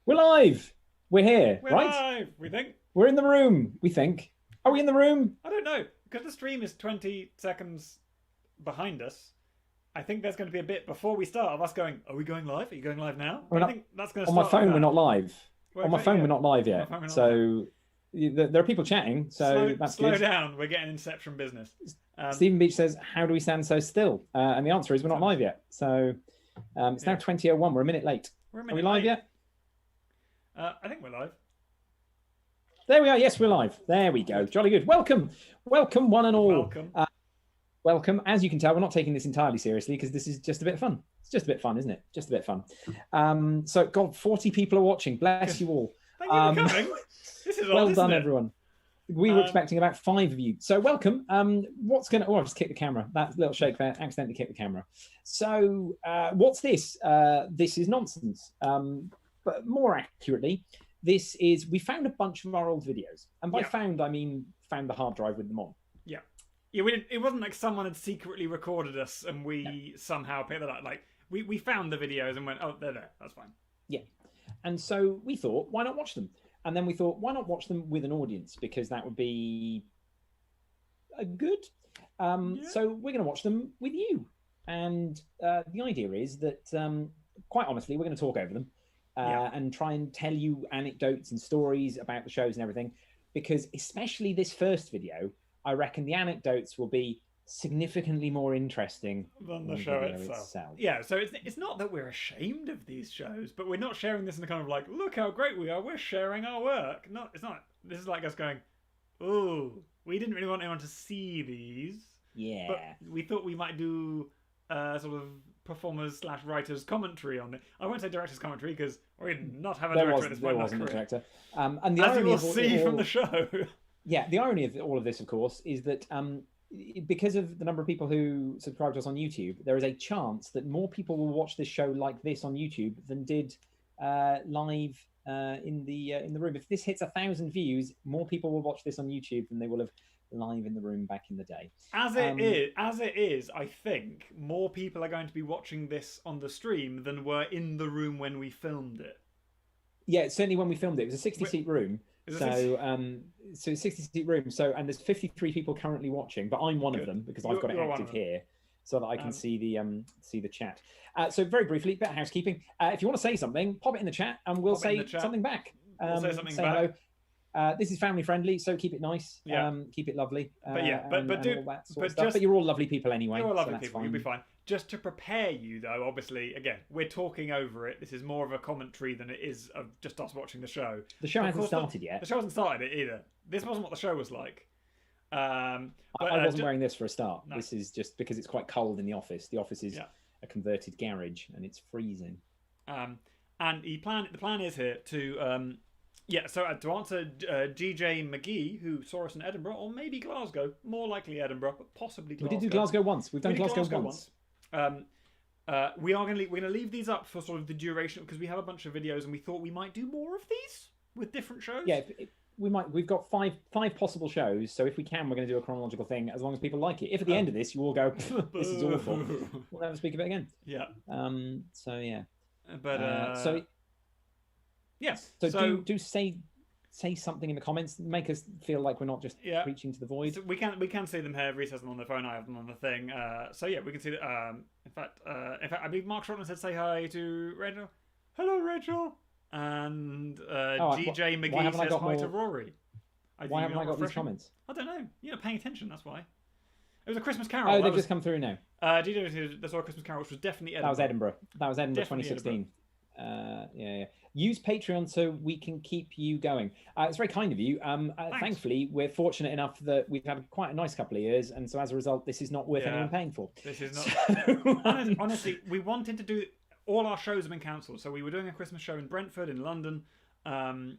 We're live. We're here, We're right? live, we think. We're in the room, we think. Are we in the room? I don't know. Because the stream is 20 seconds behind us, I think there's going to be a bit before we start of us going, are we going live? Are you going live now? We're But I not, think that's going to on my start with phone, we're that. not live. Well, On my phone, yeah. we're not live On my yet. phone, we're not live. So there are people chatting, so that's slow good. down. We're getting Inception business. Stephen Beach says, how do we stand so still? And the answer is we're not live yet. So it's now 20:01. We're a minute late. We're a Are minute we live late. yet? I think we're live. There we are. Yes, we're live. There we go. Jolly good. Welcome. Welcome, one and all. Welcome. Welcome. As you can tell, we're not taking this entirely seriously because this is just a bit of fun. It's just a bit of fun, isn't it? Just a bit of fun. So, God, 40 people are watching. Bless you all. Thank you for coming. This is well odd, done, isn't it? everyone. We were expecting about 5 of you. So, welcome. What's going to... Oh, I just kicked the camera. That little shake there, accidentally kicked the camera. So, what's this? This is nonsense. But more accurately, this is... We found a bunch of our old videos. And by found, I mean found the hard drive with them on. Yeah. Yeah, we didn't, it wasn't like someone had secretly recorded us and we somehow picked it up. Like, we found the videos and went, oh, they're there. That's fine. Yeah. And so we thought, why not watch them? And then we thought, why not watch them with an audience? Because that would be good. So we're going to watch them with you. And the idea is that, quite honestly, we're going to talk over them and try and tell you anecdotes and stories about the shows and everything. Because especially this first video, I reckon the anecdotes will be significantly more interesting than the show itself. Yeah, so it's not that we're ashamed of these shows, but we're not sharing this in a kind of like, look how great we are, we're sharing our work. No, it's not. This is like us going, oh, we didn't really want anyone to see these. Yeah. But we thought we might do sort of performers / writers commentary on it. I won't say director's commentary because we did not have a director at this point. There wasn't a director. And the as irony you will of see from the show. Yeah, the irony of all of this, of course, is that because of the number of people who subscribe to us on YouTube, there is a chance that more people will watch this show like this on YouTube than did live in the room. If this hits 1,000 views, more people will watch this on YouTube than they will have live in the room back in the day. As it is, I think more people are going to be watching this on the stream than were in the room when we filmed it. Yeah, certainly when we filmed it, it was a 60-seat room. So, so 60-seat room. So, and there's 53 people currently watching, but I'm one of them because I've got it active here, so that I can see the chat. So, very briefly, bit of housekeeping. If you want to say something, pop it in the chat, and we'll say something back. We'll say something back. Hello. This is family friendly, so keep it nice. Keep it lovely. But but you're all lovely people anyway. You're all lovely so people. You'll be fine. Just to prepare you, though, obviously, again, we're talking over it. This is more of a commentary than it is of just us watching the show. The show hasn't started yet. The show hasn't started it either. This wasn't what the show was like. I wasn't wearing this for a start. No. This is just because it's quite cold in the office. The office is a converted garage, and it's freezing. And the plan is here to so to answer GJ McGee, who saw us in Edinburgh, or maybe Glasgow, more likely Edinburgh, but possibly Glasgow. We did do Glasgow once. We've done Glasgow once. We are we're gonna leave these up for sort of the duration because we have a bunch of videos and we thought we might do more of these with different shows. Yeah, we might. We've got five possible shows, so if we can, we're going to do a chronological thing as long as people like it. If at the end of this you all go, this is awful, we'll never speak of it again. Yeah. So yeah. But so. Yes. So do say something in the comments. Make us feel like we're not just preaching to the void. So we can see them here. Reese has them on the phone. I have them on the thing. So yeah, we can see that. In fact, I believe Mark Shortland said say hi to Rachel. Hello, Rachel. And GJ McGee says hi to Rory. Why haven't I got these comments? I don't know. You're not paying attention. That's why. It was a Christmas Carol. Oh, they've just come through now. GJ saw a Christmas Carol, which was definitely Edinburgh. That was Edinburgh 2016. Yeah. Use Patreon so we can keep you going. It's very kind of you. Thankfully, we're fortunate enough that we've had quite a nice couple of years, and so as a result, this is not worth anyone paying for. This is not. Honestly, we wanted to do. All our shows have been cancelled, so we were doing a Christmas show in Brentford, in London, and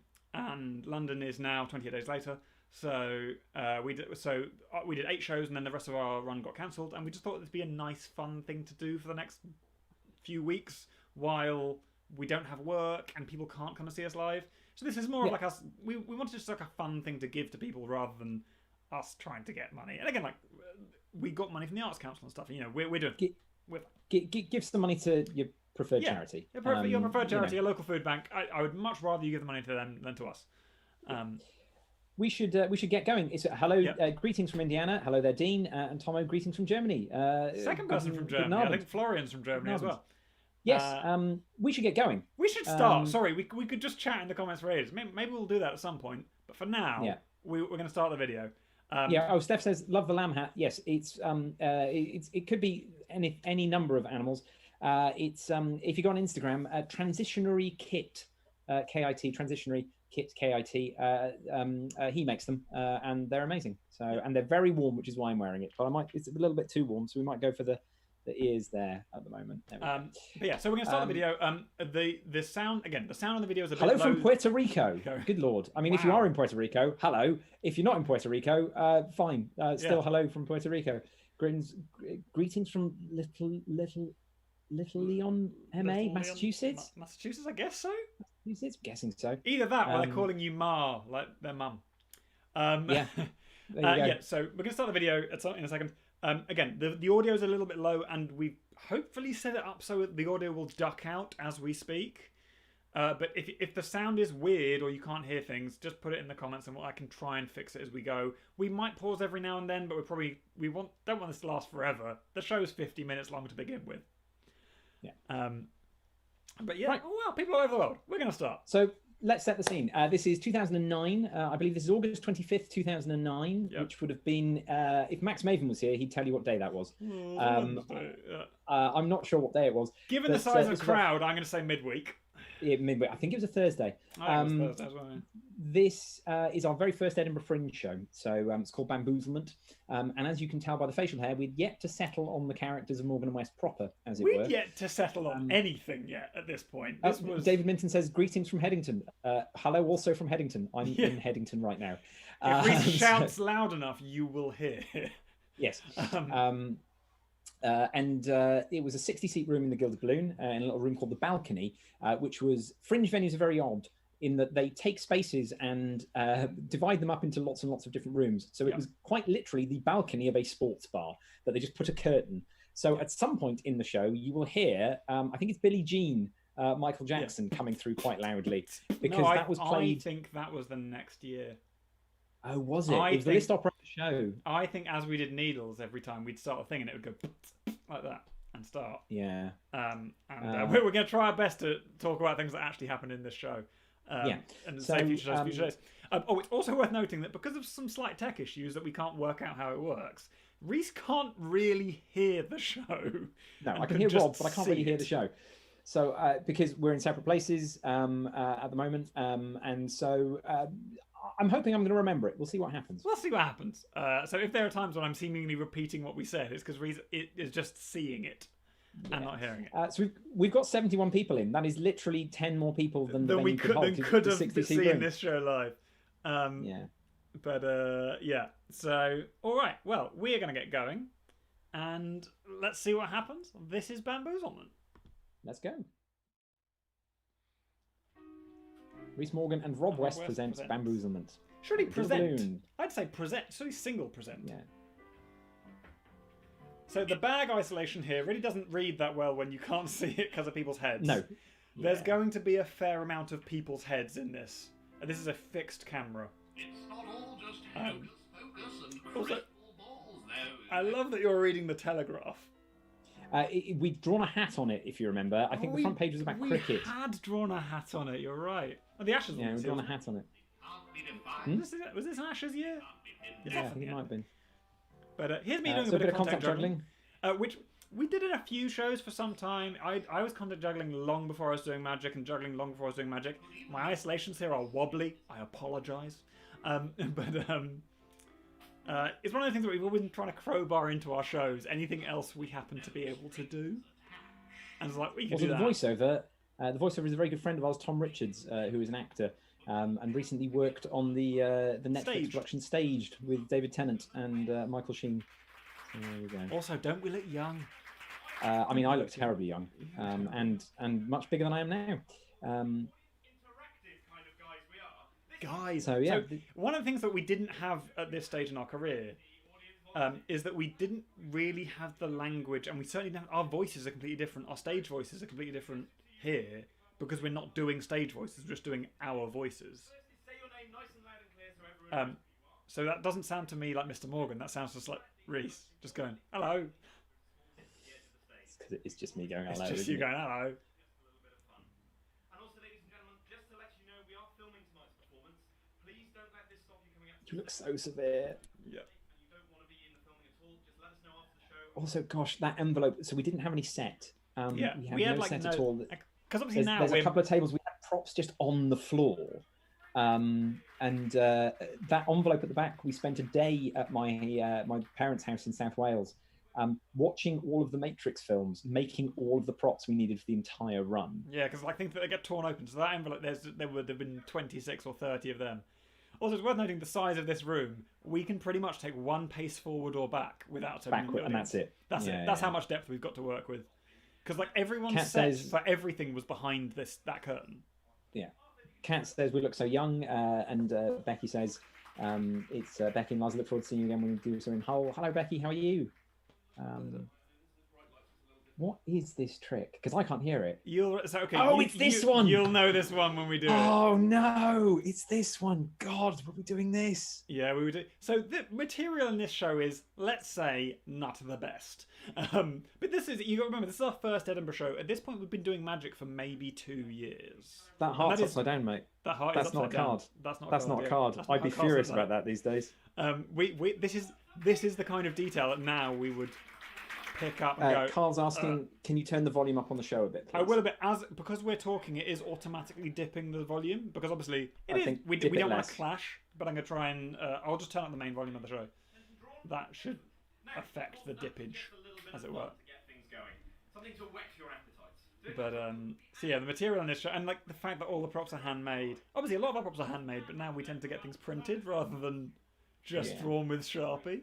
London is now 28 days later. So we did 8 shows, and then the rest of our run got cancelled, and we just thought it'd be a nice, fun thing to do for the next few weeks while we don't have work and people can't come and see us live. So this is more like us. We wanted just like a fun thing to give to people rather than us trying to get money. And again, like we got money from the Arts Council and stuff. You know, we're doing. Give some money to your preferred charity. Your preferred charity, a local food bank. I would much rather you give the money to them than to us. We should get going. It's hello, greetings from Indiana. Hello there, Dean and Tomo. Greetings from Germany. Second person from Germany. I think Florian's from Germany as well. Yes. We should get going. We should start. Sorry, we could just chat in the comments for ages. Maybe we'll do that at some point. But for now, we're going to start the video. Steph says love the lamb hat. Yes, it could be any number of animals. It's if you go on Instagram, transitionary kit, KIT transitionary kit KIT. He makes them, and they're amazing. So and they're very warm, which is why I'm wearing it. But it's a little bit too warm, so we might go for the ears there at the moment. But yeah, so we're going to start the video. The sound again. The sound on the video is a bit hello low. from Puerto Rico. Good lord! I mean, if you are in Puerto Rico, hello. If you're not in Puerto Rico, fine. Still hello from Puerto Rico. Greetings from little Leon, MA, Massachusetts. Massachusetts, I guess so. Massachusetts, guessing so. Either that, or they're calling you Ma, like their mum. Yeah. So we're going to start the video in a second. Again, the audio is a little bit low, and we've hopefully set it up so the audio will duck out as we speak. But if the sound is weird or you can't hear things, just put it in the comments, and I can try and fix it as we go. We might pause every now and then, but don't want this to last forever. The show's 50 minutes long to begin with. Yeah. But yeah, right. Oh well, people all over the world. We're going to start. So let's set the scene. This is 2009. I believe this is August 25th, 2009, which would have been, if Max Maven was here, he'd tell you what day that was. I'm not sure what day it was. Given the size of the crowd, I'm going to say midweek. Yeah, midweek. I think it was a Thursday. It was Thursday as well, yeah. This is our very first Edinburgh Fringe show. So it's called Bamboozlement. And as you can tell by the facial hair, we'd yet to settle on the characters of Morgan and West proper, as it were. We'd yet to settle on anything yet at this point. David Minton says, greetings from Headington. Hello also from Headington. I'm in Headington right now. If Reese shouts loud enough, you will hear. Yes. It was a 60-seat room in the Gilded Balloon, in a little room called the Balcony, which was... Fringe venues are very odd in that they take spaces and divide them up into lots and lots of different rooms. So it was quite literally the balcony of a sports bar that they just put a curtain. So at some point in the show, you will hear, I think it's Billie Jean, Michael Jackson coming through quite loudly, because that was played... I think that was the next year. Oh, was it? It was the List Opera show. I think as we did Needles, every time we'd start a thing and it would go like that and start. Yeah. We're going to try our best to talk about things that actually happened in this show. And say future shows. It's also worth noting that because of some slight tech issues that we can't work out how it works, Reese can't really hear the show. No, I can hear Rob, but I can't really hear the show. So because we're in separate places at the moment, and so I'm hoping I'm going to remember it. We'll see what happens. We'll see what happens. So if there are times when I'm seemingly repeating what we said, it's because Reese is just seeing it and not hearing it. So we've got 71 people in. That is literally 10 more people than we could have seen this show live. So all right. Well, we're going to get going, and let's see what happens. This is Bamboozlement. Let's go. Reese Morgan and Rob West presents Bamboozlement. Should he present? I'd say present. Should he single present? Yeah. So the bag isolation here really doesn't read that well when you can't see it because of people's heads. No. There's going to be a fair amount of people's heads in this. This is a fixed camera. It's not all just focus and also, balls, though. I love that you're reading the Telegraph. We'd drawn a hat on it, if you remember. I think the front page was about cricket. We had drawn a hat on it, you're right. Oh, the Ashes one. Yeah, we'd drawn a hat on it. Was this an Ashes year? Yeah, I think it might have been. But here's me doing a bit of contact juggling. Which we did in a few shows for some time. I was contact juggling long before I was doing magic, and juggling long before I was doing magic. My isolations here are wobbly. I apologise. It's one of the things that we've always been trying to crowbar into our shows. Anything else we happen to be able to do. And it's like, we can do that. The voiceover is a very good friend of ours, Tom Richards, who is an actor, and recently worked on the Netflix production Staged with David Tennant and Michael Sheen. So there we go. Also, don't we look young? I mean, I look terribly young, and much bigger than I am now. Guys, so yeah. So one of the things that we didn't have at this stage in our career is that we didn't really have the language, and we certainly don't. Our voices are completely different. Our stage voices are completely different here because we're not doing stage voices; we're just doing our voices. Say your name nice and loud and clear so everyone. So that doesn't sound to me like Mr. Morgan. That sounds just like Reese, just going hello. Because it's just me going hello. It's just you going hello. And also, ladies and gentlemen, just to let you know, we are filming tonight's performance. Please don't let this stop you coming up. You look so severe. Yeah. And you don't want to be in the filming at all. Just let us know after the show. Also, gosh, that envelope. So we didn't have any set. Yeah, we had no like set at all. Because obviously now there's a couple of tables. We had props just on the floor. That envelope at the back, we spent a day at my parents' house in South Wales, watching all of the Matrix films, making all of the props we needed for the entire run. Yeah, because I think that they get torn open. So that envelope, there would have been 26 or 30 of them. Also, it's worth noting the size of this room. We can pretty much take one pace forward or back without turning Backward, and that's it. That's it. That's how much depth we've got to work with. Because like everyone's Kat set says- for everything was behind that curtain. Yeah. Kat says we look so young, and Becky says it's Becky and Lars. I look forward to seeing you again when we do so in Hull. Hello, Becky. How are you? What is this trick? Because I can't hear it. It's this one. You'll know this one when we do it. Oh no, it's this one. God, were we doing this? Yeah, we would do. So the material in this show is, let's say, not the best. But this is, you got to remember, this is our first Edinburgh show. At this point, we've been doing magic for maybe 2 years. That heart's upside down, mate. That heart That's is not a upside down. card. That's not. That's not a card. I'd be furious about that these days. This is the kind of detail that now we would pick up and go. Carl's asking, can you turn the volume up on the show a bit, please? I will a bit, because we're talking, it is automatically dipping the volume, because obviously we don't want to clash, but I'm going to try and I'll just turn up the main volume of the show. That should affect the dippage, as it were. Something to whet your appetites. But so yeah, the material on this show, and like the fact that all the props are handmade. Obviously, a lot of our props are handmade, but now we tend to get things printed rather than just drawn with Sharpie.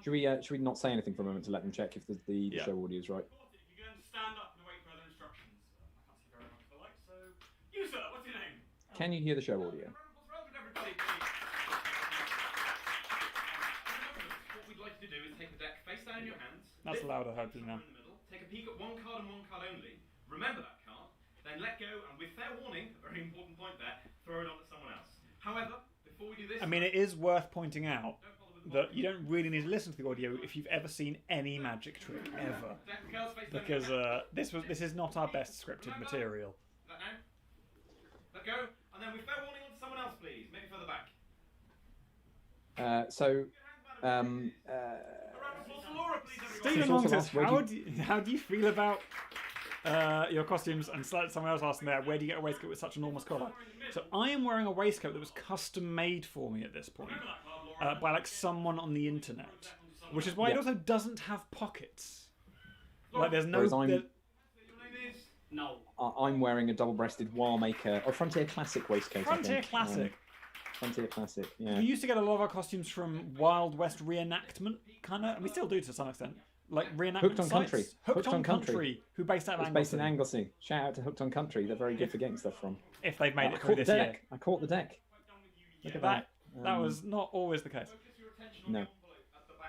Should we not say anything for a moment to let them check if the show audio is right? You're going to stand up and wait for other instructions. I can't see very much of the light, so you sir, what's your name? Can you hear the show audio? What's wrong with everybody, please? What we'd like you to do is take the deck face down in your hands. That's louder, hopefully now. In the middle, take a peek at one card and one card only. Remember that card, then let go, and with fair warning, a very important point there, throw it on to someone else. However, before we do this, I mean, it is worth pointing out that you don't really need to listen to the audio if you've ever seen any magic trick ever, because this is not our best scripted material. That now? Let go, and then with fair warning on to someone else, please. Maybe further back. A round of applause for Laura, please, everybody. Stephen Long says, how do you feel about your costumes? And someone else asked there, where do you get a waistcoat with such an enormous collar? So I am wearing a waistcoat that was custom made for me at this point by like someone on the internet, which is why it also doesn't have pockets. Like there's no. No. I'm wearing a double-breasted Wildmaker or Frontier Classic waistcoat. Frontier Classic. Frontier Classic. Yeah. We used to get a lot of our costumes from Wild West reenactment, kind of. We still do to some extent. Like reenactment Hooked on sites. Country. Hooked on Country. Who based out of It's Anglesey. based in Anglesey. Shout out to Hooked on Country. They're very good for getting stuff from. If they've made it I through caught the this year. deck. I caught the deck. Look at That was not always the case. No.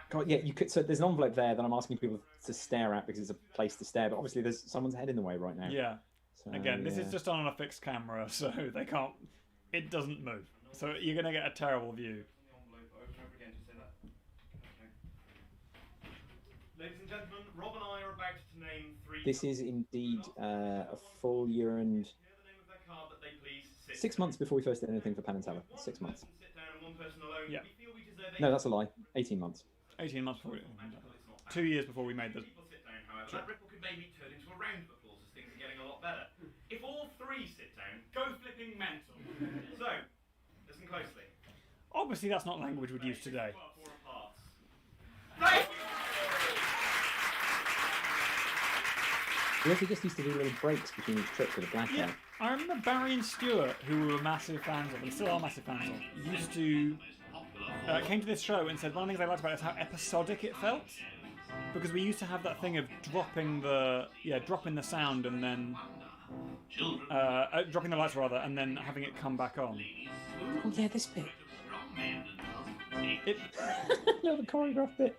God, yeah, you could. So there's an envelope there that I'm asking people to stare at because it's a place to stare. But obviously, there's someone's head in the way right now. Yeah. So, Again, this is just on a fixed camera, so they can't. It doesn't move, so you're gonna get a terrible view. Ladies and gentlemen, Rob and I are about to name 3. This is indeed a full year and Hear the name of their card that they please sit 6 months before we first did anything for Penn and Teller. 6 months. One person sit down and one person alone. Yeah. We feel we deserve No, that's a lie. 18 months. 18 months before. 2 years before we made the. People sit down, however. That ripple could maybe turn into a round of applause as things are getting a lot better. If all 3 sit down, go flipping mental. So, listen closely. Obviously, that's not language we'd use today. 4 parts. Thank you! We also just used to do little breaks between each trick with a blackout. Yeah, I remember Barry and Stuart, who we were massive fans of, and still are massive fans of, used to came to this show and said one of the things they liked about it is how episodic it felt, because we used to have that thing of dropping the sound and then dropping the lights rather, and then having it come back on. Oh yeah, this bit. The choreographed bit.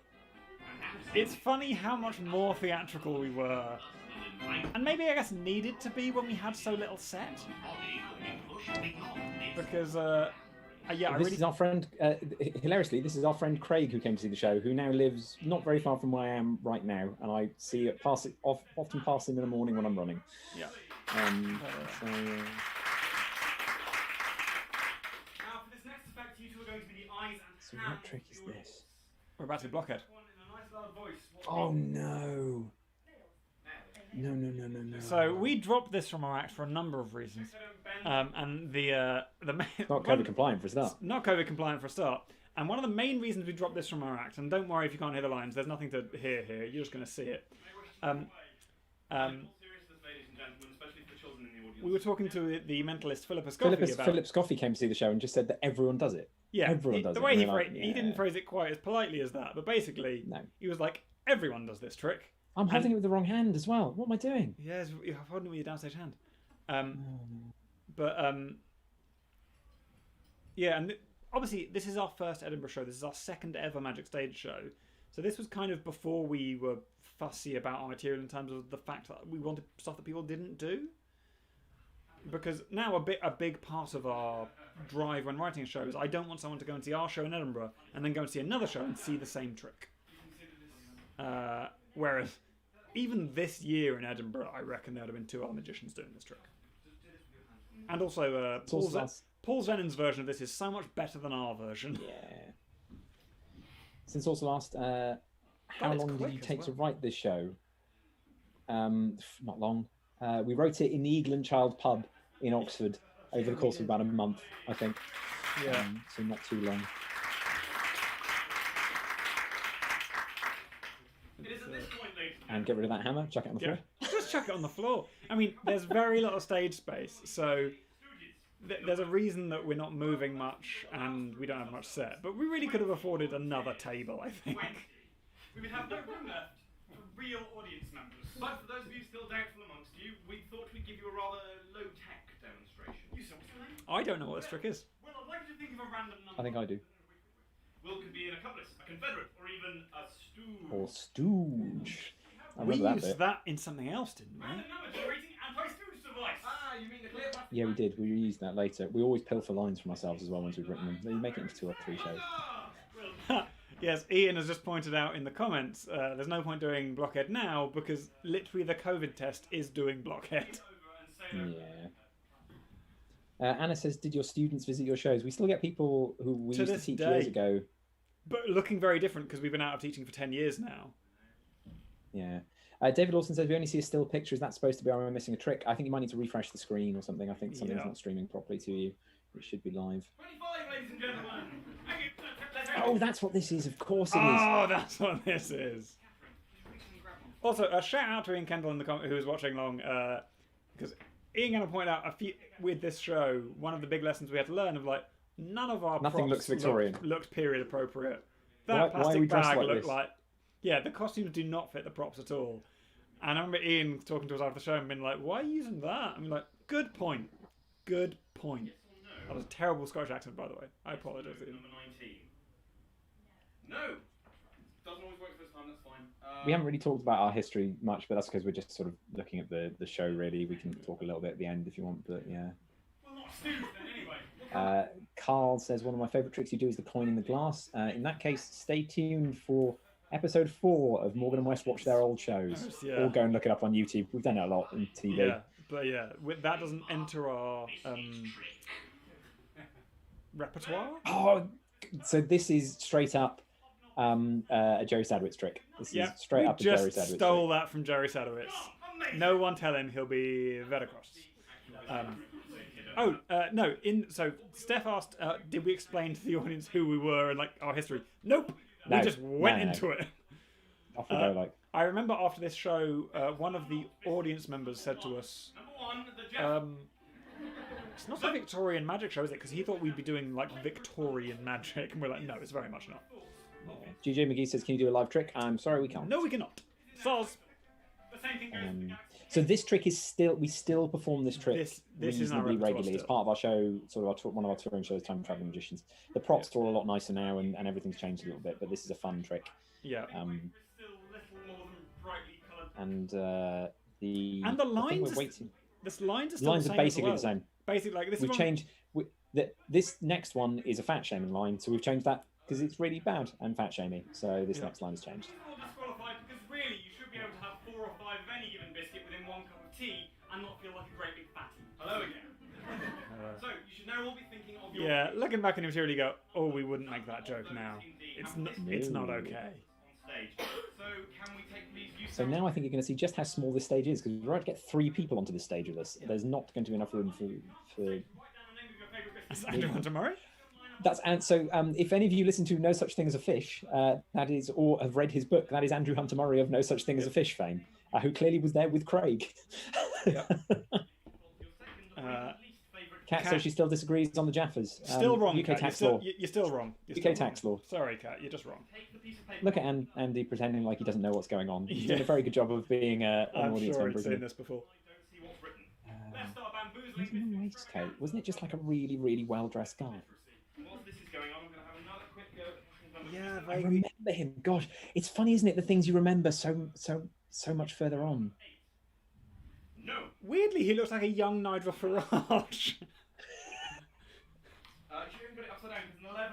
It's funny how much more theatrical we were. And maybe, I guess, needed to be when we had so little set. Because, This is our friend, hilariously, this is our friend Craig who came to see the show, who now lives not very far from where I am right now. And I see it often pass him in the morning when I'm running. Yeah. Now, for this next effect, you two are going to be the eyes and So hands what trick is of the this? We're about to be Blockhead. In a nice loud voice, Oh no. No. So we dropped this from our act for a number of reasons. And the main... Not COVID compliant for a start. Not COVID compliant for a start. And one of the main reasons we dropped this from our act, and don't worry if you can't hear the lines, there's nothing to hear here, you're just going to see it. We were talking to the mentalist Philip Escoffi about... Philip Scoffey came to see the show and just said that everyone does it. Yeah, everyone does the it. way he didn't phrase it quite as politely as that, but basically, he was like, everyone does this trick. I'm holding it with the wrong hand as well. What am I doing? Yes, you're holding it with your downstage hand. Yeah, and obviously this is our first Edinburgh show. This is our second ever Magic Stage show. So this was kind of before we were fussy about our material in terms of the fact that we wanted stuff that people didn't do. Because now a big part of our drive when writing a show is I don't want someone to go and see our show in Edinburgh and then go and see another show and see the same trick. Whereas even this year in Edinburgh, I reckon there would have been 2 other magicians doing this trick. And also, Paul Zennon's version of this is so much better than our version. Yeah. Since also last, how long did you take to write this show? Not long. We wrote it in the Eagle & Child pub in Oxford over the course of about a month, I think. Yeah. So not too long. And get rid of that hammer, chuck it on the floor. Just chuck it on the floor. I mean, there's very little stage space, so there's a reason that we're not moving much and we don't have much set. But we really could have afforded another table, I think. We would have no room left for real audience members. But for those of you still doubtful amongst you, we thought we'd give you a rather low-tech demonstration. You said what's your name? I don't know what this trick is. Well, I'd like you to think of a random number. I think I do. Will could be an accomplice, a confederate, or even a stooge. Or stooge. We used that in something else, didn't we? Random number generating anti-stooge device. Ah, you mean the clear path? Yeah, we did. We used that later. We always pilfer lines from ourselves as well once we've written them. You make it into 2 or 3 shows. Yes, Ian has just pointed out in the comments, there's no point doing Blockhead now because literally the COVID test is doing Blockhead. Yeah. Anna says, did your students visit your shows? We still get people who we used to teach years ago. But looking very different because we've been out of teaching for 10 years now. Yeah. David Lawson says, we only see a still picture. Is that supposed to be I'm missing a trick? I think you might need to refresh the screen or something. I think something's not streaming properly to you. It should be live. 25, ladies and gentlemen. Oh, that's what this is. Of course it is. Oh, that's what this is. Also, a shout out to Ian Kendall in the who was watching along, because Ian going to point out with this show, one of the big lessons we had to learn of like none of our nothing looks Victorian. Looked period appropriate. That plastic bag looked like the costumes do not fit the props at all. And I remember Ian talking to us after the show and being like, "Why are you using that?" I'm like, "Good point. Good point." That was a terrible Scottish accent, by the way. I apologise. Number 19. No. Doesn't always work first time. That's fine. We haven't really talked about our history much, but that's because we're just sort of looking at the show. Really, we can talk a little bit at the end if you want. But yeah. Well, not stooge then, anyway. Carl says one of my favourite tricks you do is the coin in the glass. In that case, stay tuned for episode 4 of Morgan and West Watch Their Old Shows. Or go and look it up on YouTube. We've done it a lot on TV. Yeah, but that doesn't enter our repertoire. Oh, so this is straight up a Jerry Sadowitz trick. This is straight up a Jerry Sadowitz trick. Stole that from Jerry Sadowitz. No one tell him he'll be Vedacross. No. So Steph asked, did we explain to the audience who we were and like our history? Nope. We just went into it. Off we go, like. I remember after this show, one of the audience members said to us, "It's not a Victorian magic show, is it?" Because he thought we'd be doing like Victorian magic, and we're like, "No, it's very much not." GJ McGee says, "Can you do a live trick?" I'm sorry, we can't. No, we cannot. Soz. The same thing goes So this trick is still, we still perform this trick This is in our reasonably repertoire regularly. It's still. part of our show, sort of one of our touring shows, Time Traveling Magicians. The props are all a lot nicer now, and everything's changed a little bit, but this is a fun trick. Yeah. And the lines, the lines are basically the same. Basically, like this. We've changed. This next one is a fat shaming line, so we've changed that because it's really bad and fat shaming. So this next line has changed. Disqualified because really you should be able to have 4 or 5 of any given biscuit within 1 cup of tea and not feel like a great big fatty. Hello again. So you should now all be thinking of your. Yeah, looking back in the material, you go, "Oh, we wouldn't make that joke now. It's not okay." So can we take these? So now I think you're going to see just how small this stage is, because we're about to get 3 people onto this stage with us. There's not going to be enough room for That's Andrew Hunter-Murray. If any of you listen to No Such Thing as a Fish, that is, or have read his book, that is Andrew Hunter-Murray of No Such Thing as a Fish fame, who clearly was there with Craig. Kat says she still disagrees on the Jaffas. Still wrong, UK Kat. tax You're law. still wrong. UK tax law. Sorry, Kat, you're just wrong. Look at Andy pretending like he doesn't know what's going on. He's doing a very good job of being an audience member. I've seen this before. He's in a waistcoat. Wasn't it just like a really, really well-dressed guy? Yeah, I remember him. Gosh, it's funny, isn't it? The things you remember so much further on. No. Weirdly, he looks like a young Nigel Farage.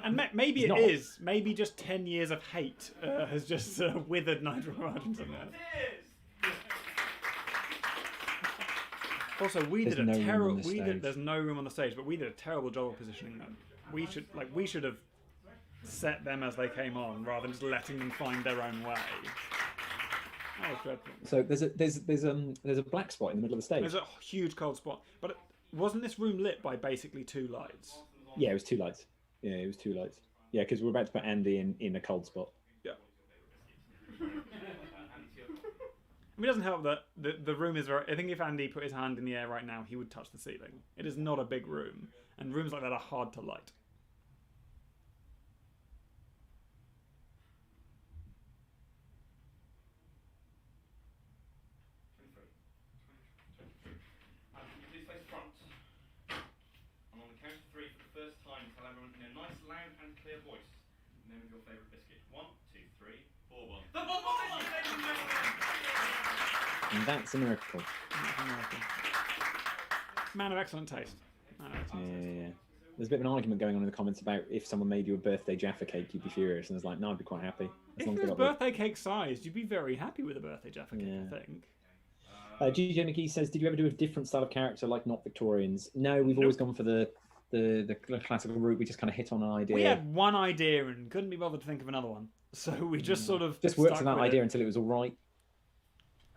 And maybe it is. Maybe just 10 years of hate has just withered Nigel Farage in some way. Also, there's no room on the stage, but we did a terrible job of positioning them. We should have set them as they came on rather than just letting them find their own way. That was dreadful. So there's a black spot in the middle of the stage. There's a huge cold spot, but wasn't this room lit by basically 2 lights? Yeah, it was 2 lights. Yeah, it was 2 lights. Yeah, because we're about to put Andy in a cold spot. Yeah. I mean, it doesn't help that the room is very... I think if Andy put his hand in the air right now, he would touch the ceiling. It is not a big room, and rooms like that are hard to light. Please face front. And on the count of 3 for the first time, tell everyone in a nice, loud and clear voice the name of your favourite biscuit. 1, 2, 3, 4, 1. The Bamboozlement! And that's a miracle. Man of excellent taste. Yeah. There's a bit of an argument going on in the comments about if someone made you a birthday Jaffa cake, you'd be furious. And it's like, no, I'd be quite happy. If it was birthday cake sized, you'd be very happy with a birthday Jaffa cake, I think. GJ McGee says, did you ever do a different style of character like not Victorians? No, we've always gone for the classical route. We just kind of hit on an idea. We had one idea and couldn't be bothered to think of another one. So we just sort of just worked on that idea until it was all right.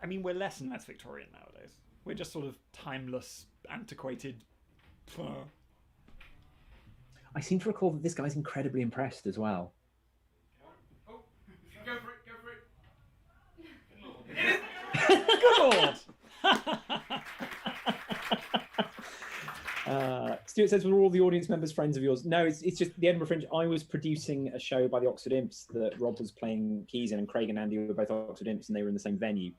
I mean, we're less and less Victorian nowadays. We're just sort of timeless, antiquated. I seem to recall that this guy's incredibly impressed as well. Oh, go for it. Good lord! Stuart says, were all the audience members friends of yours? No, it's just the Edinburgh Fringe. I was producing a show by the Oxford Imps that Rob was playing keys in, and Craig and Andy were both Oxford Imps, and they were in the same venue,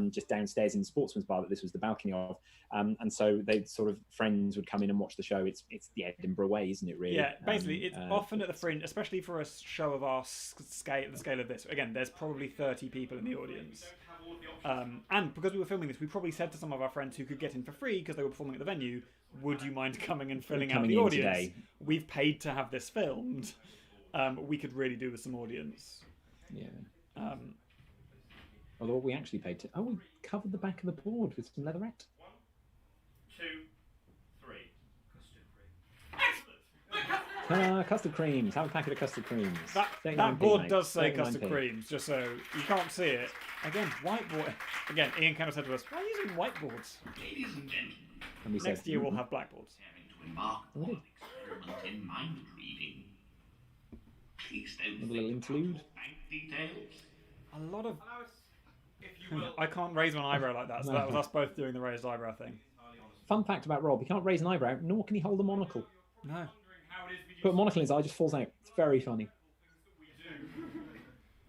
just downstairs in the Sportsman's Bar that this was the balcony of. And so they sort of, friends would come in and watch the show. It's the Edinburgh way, isn't it, really? Yeah, basically, it's often at the Fringe, especially for a show of our scale, the scale of this. Again, there's probably 30 people in the audience. And because we were filming this, we probably said to some of our friends who could get in for free because they were performing at the venue, would you mind coming and filling out the audience? Today. We've paid to have this filmed. We could really do with some audience. Yeah. Although what we actually paid to... Oh, we covered the back of the board with some leatherette. 1, 2, 3. Custard cream. Excellent! Custard creams. Have a packet of custard creams. That board does say custard creams, just so you can't see it. Again, whiteboard. Again, Ian kind of said to us, why are you using whiteboards? Ladies and gentlemen, and we next year we'll have blackboards. To embark on an experiment in mind reading. Please don't a little interlude. Bank details. A lot of... I can't raise one eyebrow like that, so that was us both doing the raised eyebrow thing. Fun fact about Rob, he can't raise an eyebrow, nor can he hold a monocle. No. Put a monocle in his eye, just falls out. It's very funny.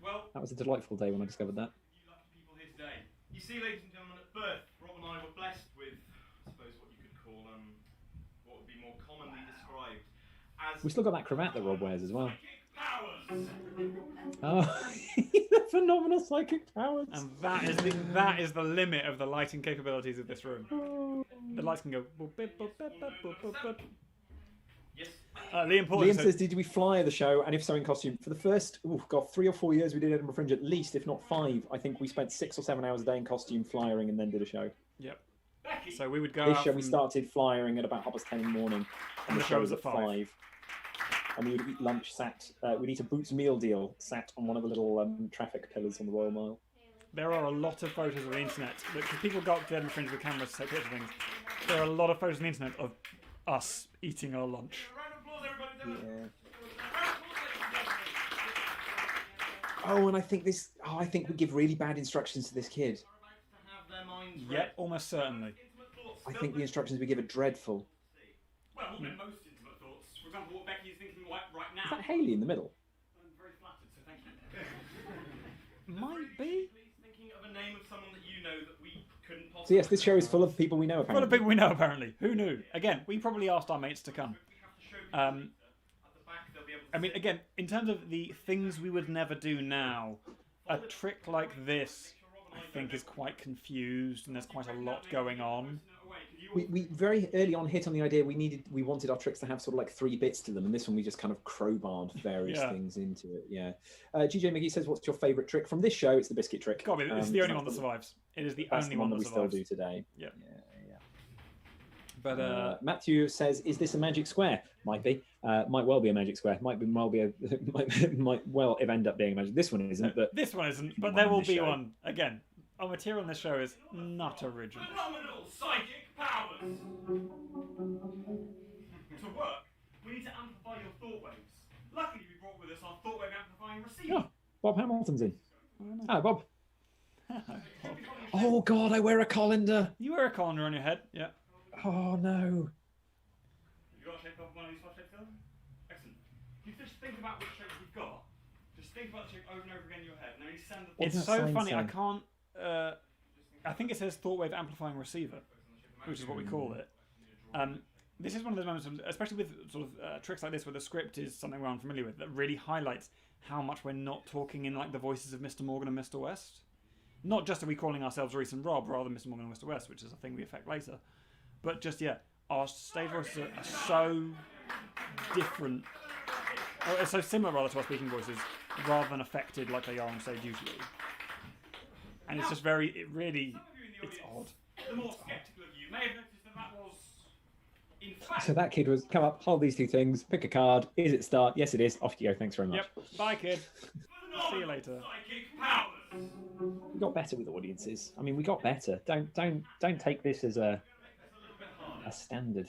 Well, that was a delightful day when I discovered that. You lucky people here today. You see, ladies and gentlemen, at birth, Rob and more commonly described as. We still got that cravat that Rob wears as well. Psychic powers. Oh, phenomenal psychic powers. And that is the limit of the lighting capabilities of this room. The lights can go. Boop, boop, boop, boop, boop, boop, boop, boop. Yes. Liam says, did we fly the show, and if so, in costume? For the first, 3 or 4 years we did Edinburgh Fringe, at least, if not 5. I think we spent 6 or 7 hours a day in costume flyering and then did a show. Yep. So we would go This out show we started flyering at about 10:30 in the morning, and the show was at 5. And we would eat lunch we'd eat a Boots meal deal sat on one of the little traffic pillars on the Royal Mile. There are a lot of photos on the internet. Because people go up to the Edinburgh Fringe with cameras to take pictures of things. There are a lot of photos on the internet of us eating our lunch. Yeah. Oh, and I think we give really bad instructions to this kid. Yep, almost certainly. I think the instructions we give are dreadful. Well, what most intimate thoughts? For example, what Becky is thinking right now. Is that Hayley in the middle? I'm very flattered, so thank you. Might be. Thinking of a name of someone that you know that we couldn't possibly. So yes, this show is full of people we know. Apparently. Full of people we know. Apparently, who knew? Again, we probably asked our mates to come. I mean, again, in terms of the things we would never do now, a trick like this, I think, is quite confused, and there's quite a lot going on. We very early on hit on the idea we wanted our tricks to have sort of like 3 bits to them, and this one we just kind of crowbarred various things into it. Yeah. GJ McGee says, "What's your favourite trick from this show?" It's the biscuit trick. God, it's the only one that survives. It is the only one that we survives. Still do today. Yeah. But Matthew says, "Is this a magic square?" Might be. Might well be a magic square. Might well end up being a magic. This one isn't. But this one isn't. But there will be one. Again, our material in this show is not original. Phenomenal psychic powers. To work, we need to amplify your thought waves. Luckily, we brought with us our thought wave amplifying receiver. Oh, Bob Hamilton's in. Hi, Bob. Oh God, I wear a colander. You wear a colander on your head, yeah. Oh no. You got a shape of one of these 5 shapes still? Excellent. You just think about which shapes you've got. Just think about the shape over and over again in your head, and then you send the. It's so funny. I can't. I think it says thought wave amplifying receiver, which is what we call it. This is one of those moments, especially with sort of tricks like this, where the script is something we're unfamiliar with, that really highlights how much we're not talking in like the voices of Mr. Morgan and Mr. West. Not just are we calling ourselves Reese and Rob rather than Mr. Morgan and Mr. West, which is a thing we affect later, but just our stage voices are so different, or so similar rather to our speaking voices, rather than affected like they are on stage usually. And it's just it's odd. The more skeptical of you may have noticed that was, in fact. So that kid was, come up, hold these 2 things, pick a card. Is it start? Yes, it is. Off you go. Thanks very much. Yep. Bye, kid. See you later. Psychic powers. We got better with audiences. I mean, we got better. Don't take this as a standard.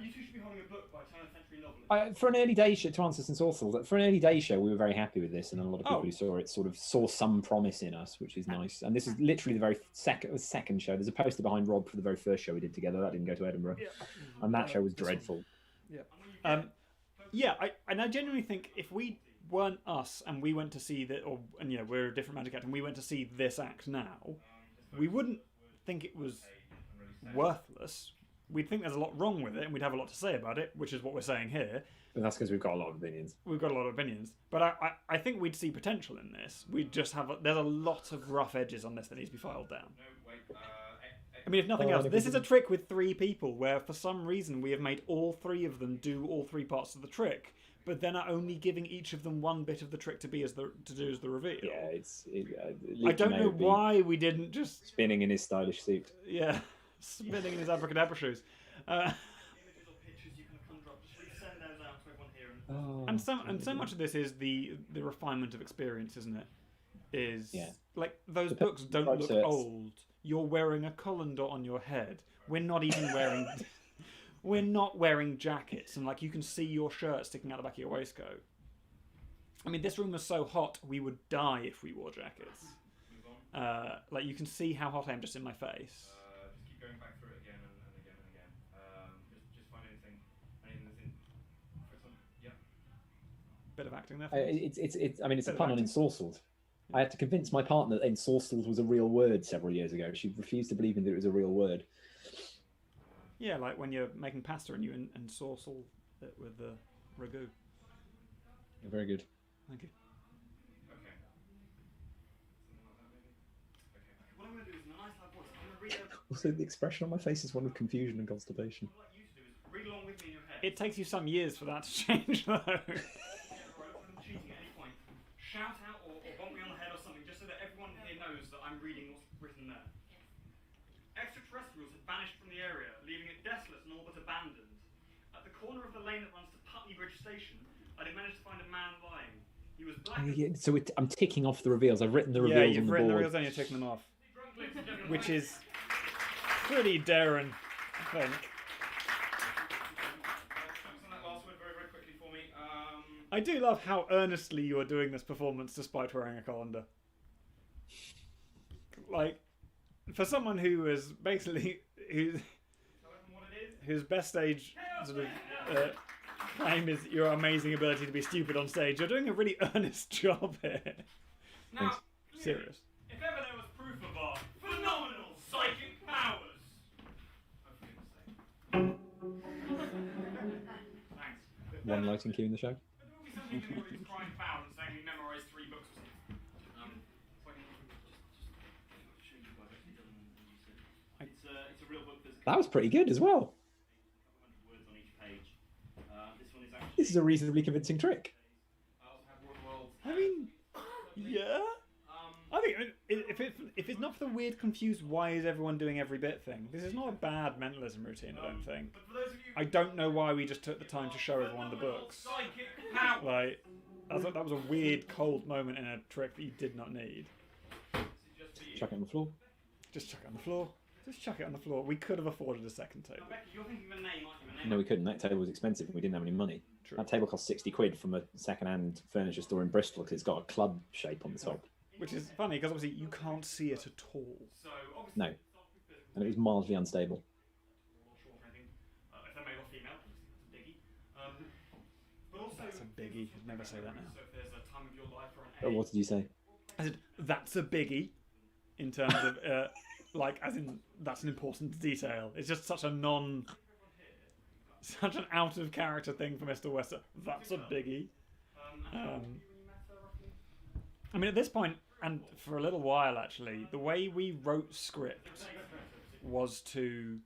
You two should be holding a book by 10th century novelist. For an early day show, to answer St. Orthel, for an early day show, we were very happy with this, and a lot of people who saw it sort of saw some promise in us, which is nice. And this is literally the very second show. There's a poster behind Rob for the very first show we did together. That didn't go to Edinburgh, and that show was dreadful. Yeah. I genuinely think if we weren't us and we went to see that, we're a different magic act, and we went to see this act now, we wouldn't think it was worthless. We'd think there's a lot wrong with it, and we'd have a lot to say about it, which is what we're saying here. But that's because we've got a lot of opinions. We've got a lot of opinions. But I think we'd see potential in this. We'd just have... there's a lot of rough edges on this that needs to be filed down. I mean, if nothing else, this is a trick with 3 people where, for some reason, we have made all 3 of them do all 3 parts of the trick, but then are only giving each of them one bit of the trick to do as the reveal. Yeah, I don't know why we didn't just... Spinning in his stylish suit. Yeah. Spinning in his abracadabra shoes. And so much of this is the refinement of experience, isn't it? Like those books don't look old. You're wearing a colander on your head. We're not even wearing we're not wearing jackets, and like you can see your shirt sticking out the back of your waistcoat. I mean, this room was so hot we would die if we wore jackets. Like you can see how hot I am just in my face. Just keep going back through it again and again and again. Just find anything that's in. For example, yeah. Bit of acting there. It's a pun on ensorcelled. I had to convince my partner that ensorcelled was a real word several years ago. She refused to believe that it was a real word. Yeah, like when you're making pasta and you and sauce all it with the ragu. You're very good. Thank you. Okay. Something like that, maybe? Okay. What I'm going to do is, in a nice loud voice, I'm going to read out. Also, the expression on my face is one of confusion and constipation. What I'd like you to do is read along with me in your head. It takes you some years for that to change, though. Yeah, right, I'm cheating at any point. Shout out or bump me on the head or something, just so that everyone here knows that I'm reading what's written there. Extraterrestrials had vanished from the area, leaving it desolate and all but abandoned. At the corner of the lane that runs to Putney Bridge Station, I did manage to find a man lying. He was black. So I'm ticking off the reveals. I've written the reveals on the board. Yeah, you've written the reveals and you're ticking them off. Which is pretty Darren, I think. That last word very, very quickly for me. I do love how earnestly you are doing this performance despite wearing a colander. Like, for someone who is basically whose best stage sort of claim is your amazing ability to be stupid on stage, you're doing a really earnest job here. Now, serious. If ever there was proof of our phenomenal psychic powers, thanks. One lighting cue in the show. But there will be something to do with crying foul and saying we memorised 3 books or something. So I can just show you what I've actually done and use it. It's a real book. There's a That was pretty good as well. couple hundred words on each page. This one is actually. This is a reasonably convincing trick. I also have World. I mean, yeah. I think if it's not for the weird, confused, why is everyone doing every bit thing, this is not a bad mentalism routine, I don't think. But for those of you I don't know why we just took the time to show everyone the books. psychic powers. Like, I thought that was a weird, cold moment in a trick that you did not need. Chuck it on the floor. Just chuck it on the floor. Just chuck it on the floor. We could have afforded a second table. Becky, you're thinking of a name, aren't you? A name? No, we couldn't. That table was expensive and we didn't have any money. True. That table cost 60 quid from a second-hand furniture store in Bristol because it's got a club shape on the top. Which is funny, because obviously you can't see it at all. So, obviously, No. And it was mildly unstable. if they're male or female, obviously that's a biggie. But also, That's a biggie. I'd never say that now. So if there's a time of your life or an Oh, age. what did you say? I said, that's a biggie. In terms of, like, as in, that's an important detail. It's just such a such an out-of-character thing for Mr. Wester. That's a biggie. I mean, at this point, and for a little while actually, the way we wrote script was to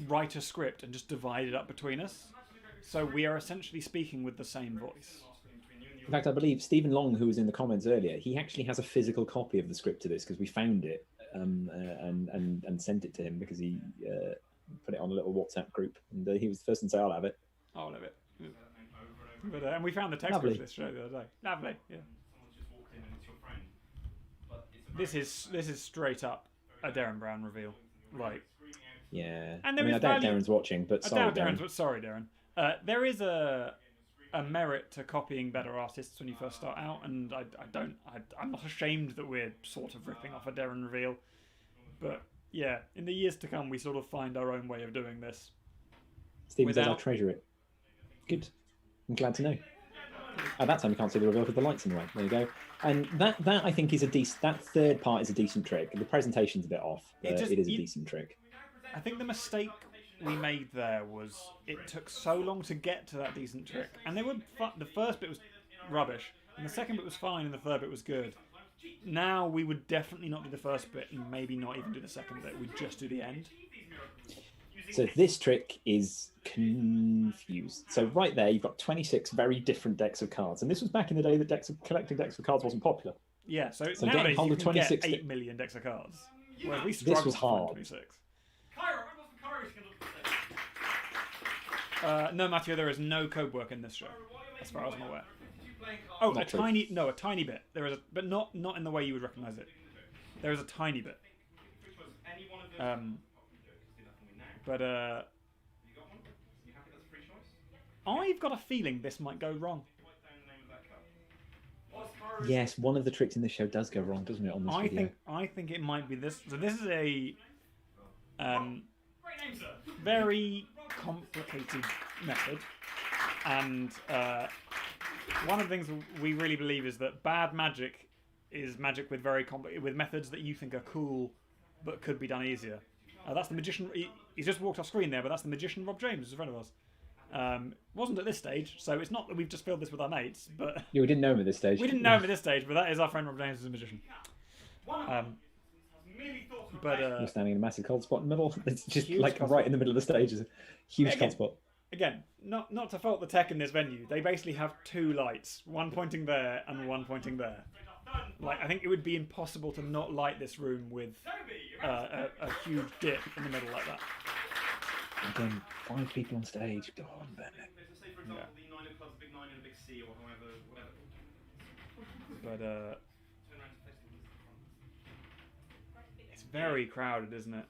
write a script and just divide it up between us. So we are essentially speaking with the same voice. In fact, I believe Stephen Long, who was in the comments earlier, he actually has a physical copy of the script to this because we found it and sent it to him because he put it on a little WhatsApp group and he was the first to say, I'll have it. I'll have it. But, and we found the text Lovely. of this show the other day. Lovely, yeah. Someone's just walked in and it's your friend. But it's a This is straight up a Darren Brown reveal. Like, Yeah. And I there mean, is I doubt value- Darren's watching, but I sorry, doubt Darren. Darren's, sorry, Darren. There is a merit to copying better artists when you first start out, and I'm not ashamed that we're sort of ripping off a Darren reveal. But yeah, in the years to come, we sort of find our own way of doing this. Stephen says, I'll without- treasure it. Good. I'm glad to know. At that time, you can't see the reveal because the light's in the way. There you go. And that I think is a decent. That third part is a decent trick. The presentation's a bit off, but it is a decent trick. I think the mistake we made there was it took so long to get to that decent trick, and they were the first bit was rubbish, and the second bit was fine, and the third bit was good. Now we would definitely not do the first bit, and maybe not even do the second bit. We'd just do the end. So this trick is confused. So right there, you've got 26 very different decks of cards, and this was back in the day that collecting decks of cards wasn't popular. Yeah, so So nowadays getting hold you of can 26 get 8 million decks of cards. Whereas we struggled was to find hard. 26. Cairo, when was the Cairo scandal? No, Matthew, there is no code work in this show, as far as I'm aware. Oh, Not a true. tiny bit. There is, but not in the way you would recognise it. There is a tiny bit. Which was any one of those. But You got one? You happy that's a free choice? I've got a feeling this might go wrong. Write down the name of that cup. What's Cairo's Yes, one of the tricks in this show does go wrong, doesn't it? On this video. I think it might be this. So this is a Great name, sir. very complicated method, and one of the things we really believe is that bad magic is magic with with methods that you think are cool but could be done easier. That's the magician. He's just walked off screen there, but that's the magician Rob James, who's a friend of ours. Wasn't at this stage, so it's not that we've just filled this with our mates, but Yeah, we didn't know him at this stage. we didn't know him at this stage, but that is our friend Rob James as a magician. We're standing in a massive cold spot in the middle. It's just Huge like cold right spot. in the middle of the stage is a huge Again, cold spot. Again, not to fault the tech in this venue. They basically have two lights, one pointing there and one pointing there. Like, I think it would be impossible to not light this room with a huge dip in the middle like that. Again, 5 people on stage. Go on, Bennett. Say, for example, the 9 of clubs, big 9 and a big C, or however, whatever. But Turn around to face them. it's very crowded, isn't it?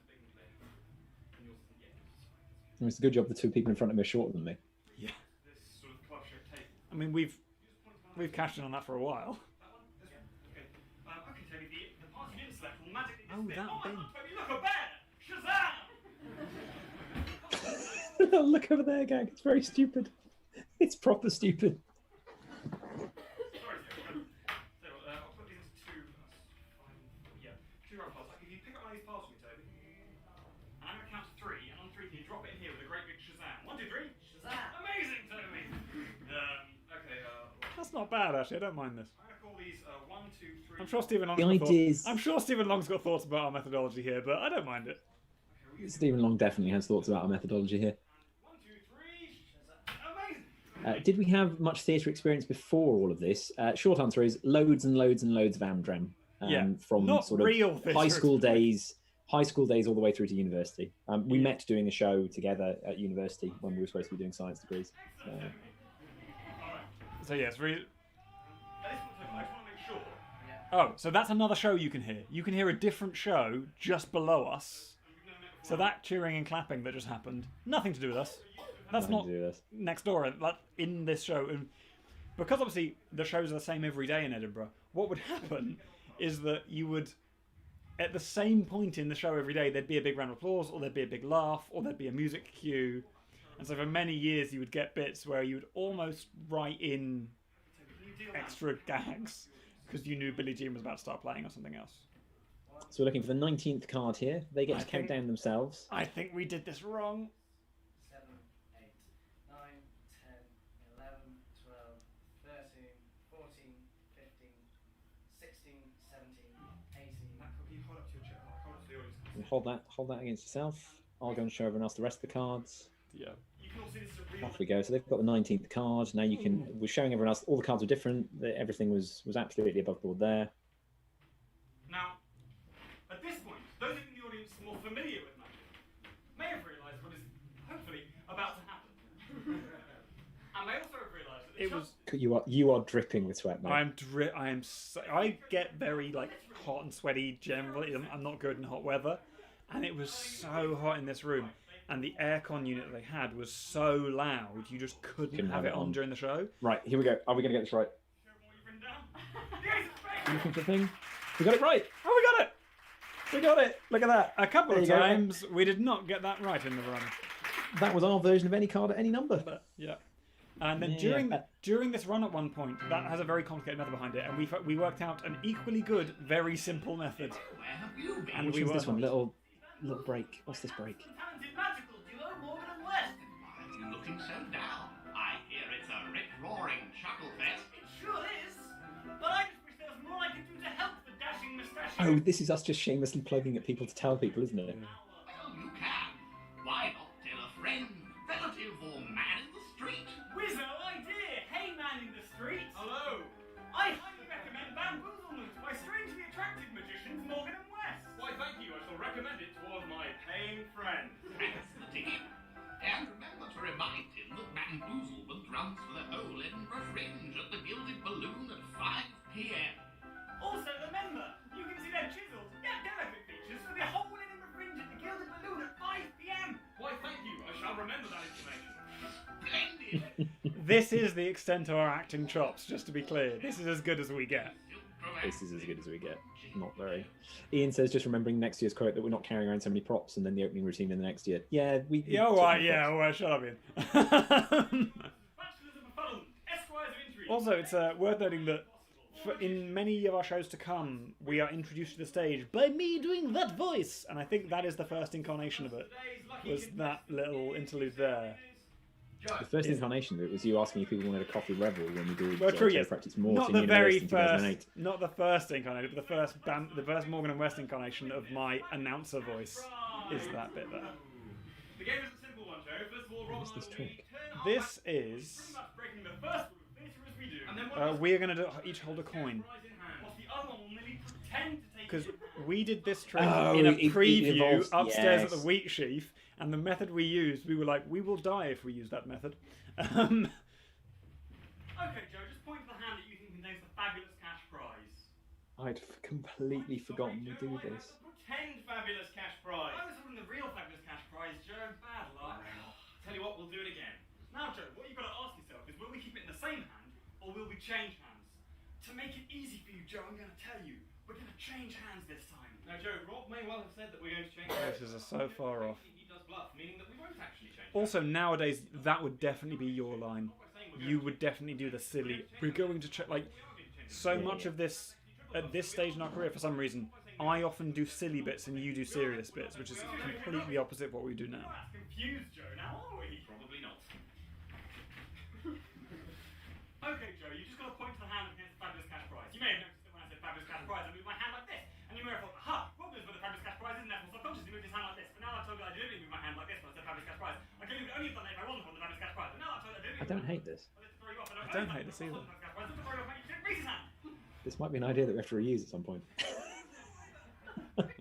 It's a good job the 2 people in front of me are shorter than me. Yeah. This sort of club-shaped table. I mean, we've cashed in on that for a while. Okay, Toby, the parts you didn't select will magically Oh, disappear. that bin. Toby, look, a bear! Shazam! Look over there, gang. It's very stupid. It's proper stupid. Sorry, so I'll put these into 2 5, 2 round parts. If you pick up one of these parts for me, Toby, and I'm going to count to 3, and on 3 can you drop it in here with a great big Shazam? 1, 2, 3. Shazam! Amazing, Toby! Okay, That's not bad, actually. I don't mind this. I'm going to call these 1, 2, 3. I'm sure Stephen Long's The got ideas- thoughts. I'm sure Stephen Long's got thoughts about our methodology here, but I don't mind it. Stephen Long definitely has thoughts about our methodology here. 1, 2, 3. Shazam! Amazing! Did we have much theatre experience before all of this? Short answer is loads and loads and loads of Amdram. From not sort of real theatre high school experience. days all the way through to university. We met doing a show together at university when we were supposed to be doing science degrees. So yes, At this point, Toby, I just want to make sure. oh, so that's another show you can hear. You can hear a different show just below us. So that cheering and clapping that just happened, nothing to do with us. That's Nothing not to do with us. next door. Like in this show, and because obviously the shows are the same every day in Edinburgh. What would happen is that you would, at the same point in the show every day, there'd be a big round of applause, or there'd be a big laugh, or there'd be a music cue. And so for many years, you would get bits where you would almost write in extra gags because you knew Billie Jean was about to start playing or something else. So we're looking for the 19th card here. They get to count down themselves. I think we did this wrong. 7, 8, 9, 10, 11, 12, 13, 14, 15, 16, 17, 18. Can you hold up to your chair? Hold up to the audience. And hold that against yourself. I'll go and show everyone else the rest of the cards. Yeah. You can all see this is a real. Off we go. So they've got the 19th card. Now you can. We're showing everyone else. All the cards were different. Everything was absolutely above board there. Now, at this point, those in the audience more familiar with magic may have realised what is hopefully about to happen. And may also have realised that the It chance- was. You are dripping with sweat, mate. I get very like hot and sweaty generally. I'm not good in hot weather, and it was so hot in this room. And the aircon unit that they had was so loud, you just couldn't have it on during the show. Right, here we go. Are we going to get this right? Show them what you've written down. The ace of spades! You looking for the thing? We got it right. Oh, we got it! We got it. Look at that. A couple There of you go. times we did not get that right in the run. That was our version of any card at any number. But yeah. And then Yeah. during this run at one point, that has a very complicated method behind it, and we worked out an equally good, very simple method. Where have you been? And Which we one's were this one? Little break. What's this break? Talented magical duo, Morgan and West. Why are you looking so down? I hear it's a rip-roaring chuckle fest. It sure is. But I just wish there was more I could do to help the dashing mustachio. Oh, this is us just shamelessly plugging at people to tell people, isn't it? Well, you can. Why not tell a friend, relative, or man in the street? Wizzo idea! Hey man in the street! Hello! I highly recommend Bamboozlement by strangely attractive magicians Morgan and West. Why thank you, I shall recommend it to all of my paying friends. Thanks for the tip. And remember to remind him that Bamboozlement runs for the whole Edinburgh Fringe at the Gilded Balloon at 5 p.m. Also remember, you can see their chiseled, yet delicate features for the whole Edinburgh Fringe at the Gilded Balloon at 5 p.m. Why thank you, I shall remember that information. Splendid! This is the extent of our acting chops, just to be clear. This is as good as we get. This is as good as we get. Not very. Ian says, just remembering next year's quote that we're not carrying around so many props, and then the opening routine in the next year. Yeah, we. Yeah, all took right, no yeah, props. all right, shut up, Ian. Bachelors of Befuddlement, Esquires of Intrigue. Also, it's worth noting that in many of our shows to come, we are introduced to the stage by me doing that voice, and I think that is the first incarnation of it. Was that little interlude there? The first incarnation of it was you asking if people wanted a coffee revel when we did True, yes. practice Not Morton the very University in 2008. first, not the first incarnation, but the first Morgan and West incarnation of my announcer voice is that bit there. The game is a simple one, Joe. First of all, Rob, What's this trick? This is. pretty much breaking the first rule of theatre as we do. And then We are going to each hold a coin. whilst the other one will merely pretend to take Because we did this trick Oh, in a it preview involves- upstairs at yes. the wheat sheaf, and the method we used, we were like, we will die if we use that method. Okay, Joe, just point to the hand that you think contains the fabulous cash prize. I'd completely forgotten to do this. Pretend fabulous cash prize. I was holding the real fabulous cash prize, Joe. Bad luck. Tell you what, we'll do it again. Now, Joe, what you've got to ask yourself is, will we keep it in the same hand, or will we change hands? To make it easy for you, Joe, I'm going to tell you, we're going to change hands this time. Now, Joe, Rob may well have said that we're going to change hands. This is so far off. He does bluff, meaning that we won't actually change hands. Also, nowadays, that would definitely be your line. You would definitely do the silly. We're going to like so much of this at this stage in our career. For some reason, I often do silly bits and you do serious bits, which is completely opposite of what we do now. That's confused, Joe, now are we? Probably not. Okay, Joe, you just got to point to the hand against the fabulous cash prize. You may have noticed that when I said fabulous cash prize, I moved my hand like this. And you may have thought, aha, Rob knows where the fabulous cash prize is, and therefore subconsciously moved his hand like this. But now I've told you I deliberately moved my hand like this when I said fabulous cash prize. I could have only done that if I wasn't on the fabulous cash prize. But now I've told you I deliberately. I don't hate this. I don't hate this either. This might be an idea that we have to reuse at some point. Sorry,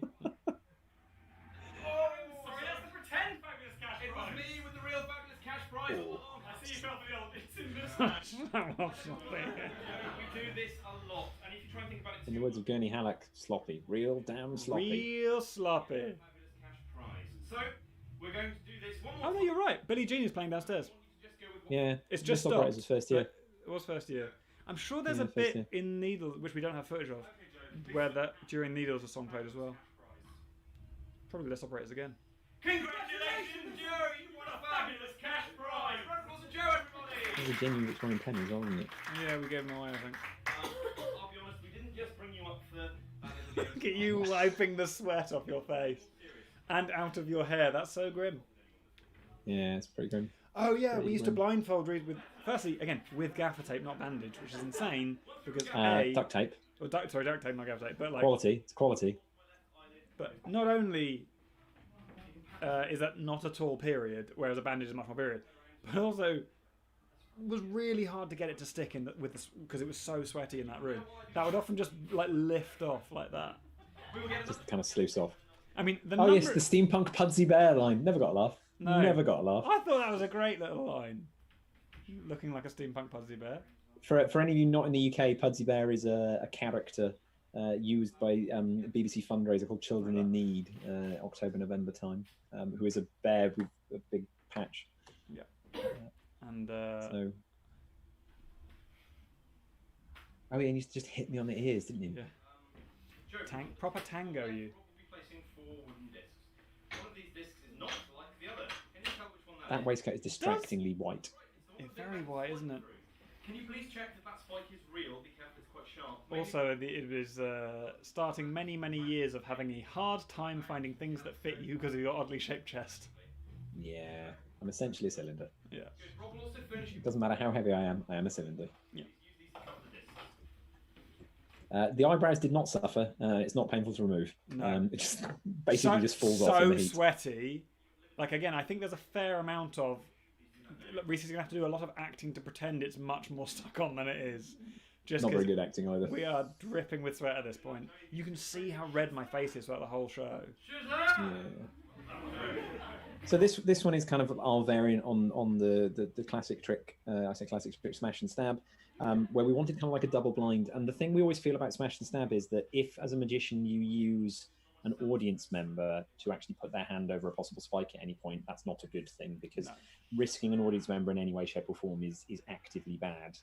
that's the pretend fabulous cash prize. It was me with the real fabulous cash prize all along. I see you fell for the old it's in moustache. We do this a lot, and if you try and think about it, In the words of Gurney Halleck, sloppy. Real damn sloppy. Real sloppy. fabulous cash prize. So we're going to do this one more. Oh no, you're right. Billie Jean is playing downstairs. Just go with Yeah, It's just Missed Operators stopped. was first year. It was first year. I'm sure there's Yeah, a first bit year. in Needles, which we don't have footage of, where that during Needles a song played as well. Probably less operators again. Congratulations, Joe! You won a fabulous cash prize. Round of applause for Joe, everybody. It was a genuine Victorian pen as well, wasn't it? Yeah, we gave them away, I think. I'll be honest, we didn't just bring you up for that. Look at you wiping the sweat off your face and out of your hair. That's so grim. Yeah, it's pretty grim. Oh yeah, Pretty we used to grim. blindfold Reed with, firstly, again, with gaffer tape, not bandage, which is insane because Duct tape. or duct tape, not gaffer tape, but like, Quality. It's quality. but not only is that not at all period, whereas a bandage is much more period, but also was really hard to get it to stick in with because it was so sweaty in that room. That would often just like lift off like that. Just kind of sluice off. I mean, the Oh number. yes, the steampunk Pudsey Bear line. Never got a laugh. No. Never got a laugh. I thought that was a great little line. Looking like a steampunk Pudsey Bear. For any of you not in the UK, Pudsey Bear is a character used by a BBC fundraiser called Children in Need, October, November time, who is a bear with a big patch. Yeah. And So. Oh yeah, and you used to just hit me on the ears, didn't you? yeah. Proper tango, you. We'll be placing 4 wooden discs. One of these discs is not like the other. Can you tell which one That waistcoat is distractingly white. It's very white, isn't it? Can you please check that spike is real? Be careful, it's quite sharp. Also, it was starting many, many years of having a hard time finding things that fit you because of your oddly shaped chest. Yeah, I'm essentially a cylinder. Yeah. Rob will also furnish you It doesn't matter how heavy I am a cylinder. Yeah. use these to cover the discs. The eyebrows did not suffer. It's not painful to remove. No. It just basically just falls off in the So heat. sweaty. Like again, I think there's a fair amount of. Reese is gonna have to do a lot of acting to pretend it's much more stuck on than it is. Just Not very 'cause good acting either. we are dripping with sweat at this point. You can see how red my face is throughout the whole show. Yeah. So this one is kind of our variant on the classic trick. I say classic trick, smash and stab, where we wanted kind of like a double blind. And the thing we always feel about smash and stab is that if, as a magician, you use an audience member to actually put their hand over a possible spike at any point, that's not a good thing, because risking an audience member in any way, shape, or form is actively bad.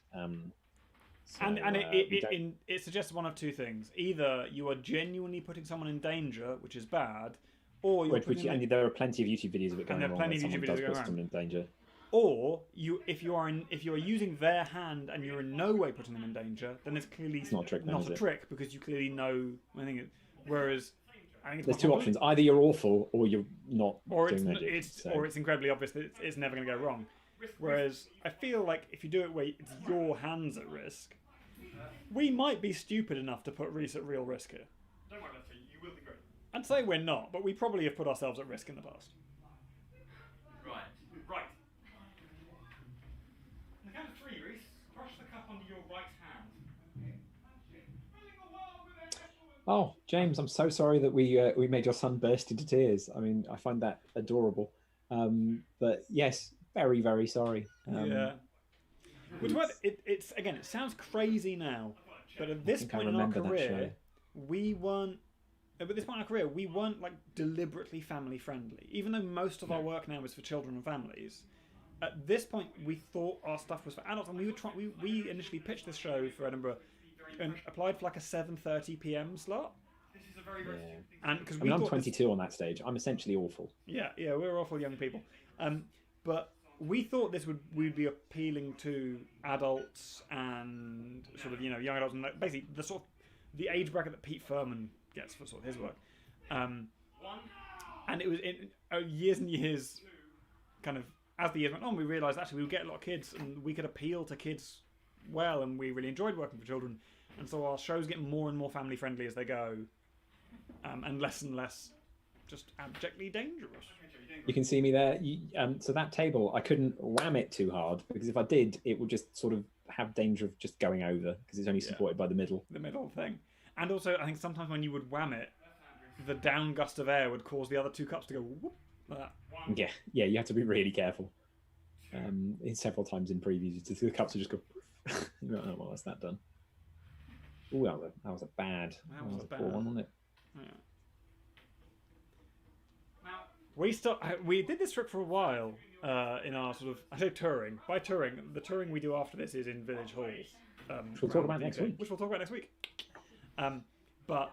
It suggests one of two things: either you are genuinely putting someone in danger, which is bad, or you're putting them in. And there are plenty of YouTube videos of it And going there are wrong. plenty Where of someone YouTube does videos put going someone in danger. Or if you are using their hand and you're in no way putting them in danger, then it's clearly not a trick, then, is it? trick because you clearly know. Whereas I think There's two options: either you're awful or you're not doing magic. Or it's incredibly obvious that it's never going to go wrong. Whereas I feel like if you do it where it's your hands at risk, we might be stupid enough to put Reese at real risk here. Don't worry, Leslie, you will be great. I'd say we're not, but we probably have put ourselves at risk in the past. Right. Right. On the count of 3, Reese, crush the cup under your right hand. Oh, James, I'm so sorry that we made your son burst into tears. I mean, I find that adorable. But yes, very, very sorry. Yeah. Which it's again, it sounds crazy now, but at this point in our career, we weren't like deliberately family friendly. Even though most of our work now is for children and families, at this point we thought our stuff was for adults, and we initially pitched this show for Edinburgh and applied for like a 7:30 p.m. slot. This is a very, very Yeah. thing. And I'm 22 on that stage. I'm essentially awful. Yeah, we're awful young people. But we thought we'd be appealing to adults and sort of young adults, and basically the age bracket that Pete Furman gets for sort of his work. And it was years and years, kind of as the years went on, we realised actually we would get a lot of kids and we could appeal to kids well, and we really enjoyed working for children. And so our shows get more and more family friendly as they go, and less just abjectly dangerous. You can see me there. So that table, I couldn't wham it too hard because if I did, it would just sort of have danger of just going over because it's only supported by the middle. The middle thing. And also, I think sometimes when you would wham it, the down gust of air would cause the other 2 cups to go whoop like that. Yeah, you have to be really careful. Several times in previews, the cups would just go. Oh, well, that's that done. Oh, that was a bad. That was a poor one, wasn't it? Yeah. We did this trick for a while in our sort of, I say touring. By touring, the touring we do after this is in village halls. Which we'll talk about next week. Which we'll talk about next week. But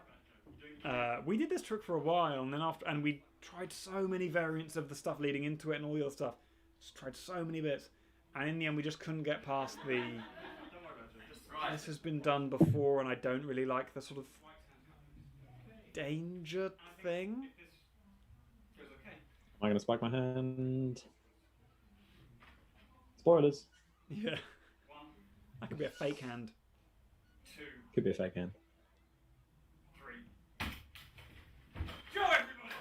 we did this trick for a while, and then and we tried so many variants of the stuff leading into it and all the other stuff. Just tried so many bits, and in the end we just couldn't get past the. This has been done before, and I don't really like the sort of danger thing. Am I going to spike my hand? Spoilers. Yeah. That could be a fake hand. 2. Could be a fake hand. 3. Go, everybody!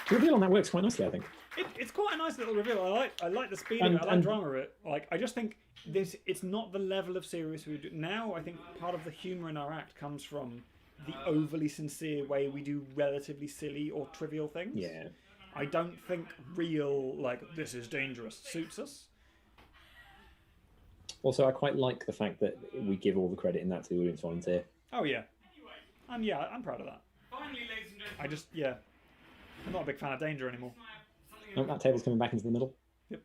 The reveal on that works quite nicely, I think. It's quite a nice little reveal. I like the speed of it. I like drama of it. Like, I just think it's not the level of serious we do now. I think part of the humour in our act comes from the overly sincere way we do relatively silly or trivial things. Yeah. I don't think real, like, this is dangerous suits us. Also, I quite like the fact that we give all the credit in that to the audience volunteer. Oh, yeah. I'm proud of that. Finally, ladies and gentlemen. I'm not a big fan of danger anymore. Oh, that table's coming back into the middle. Yep.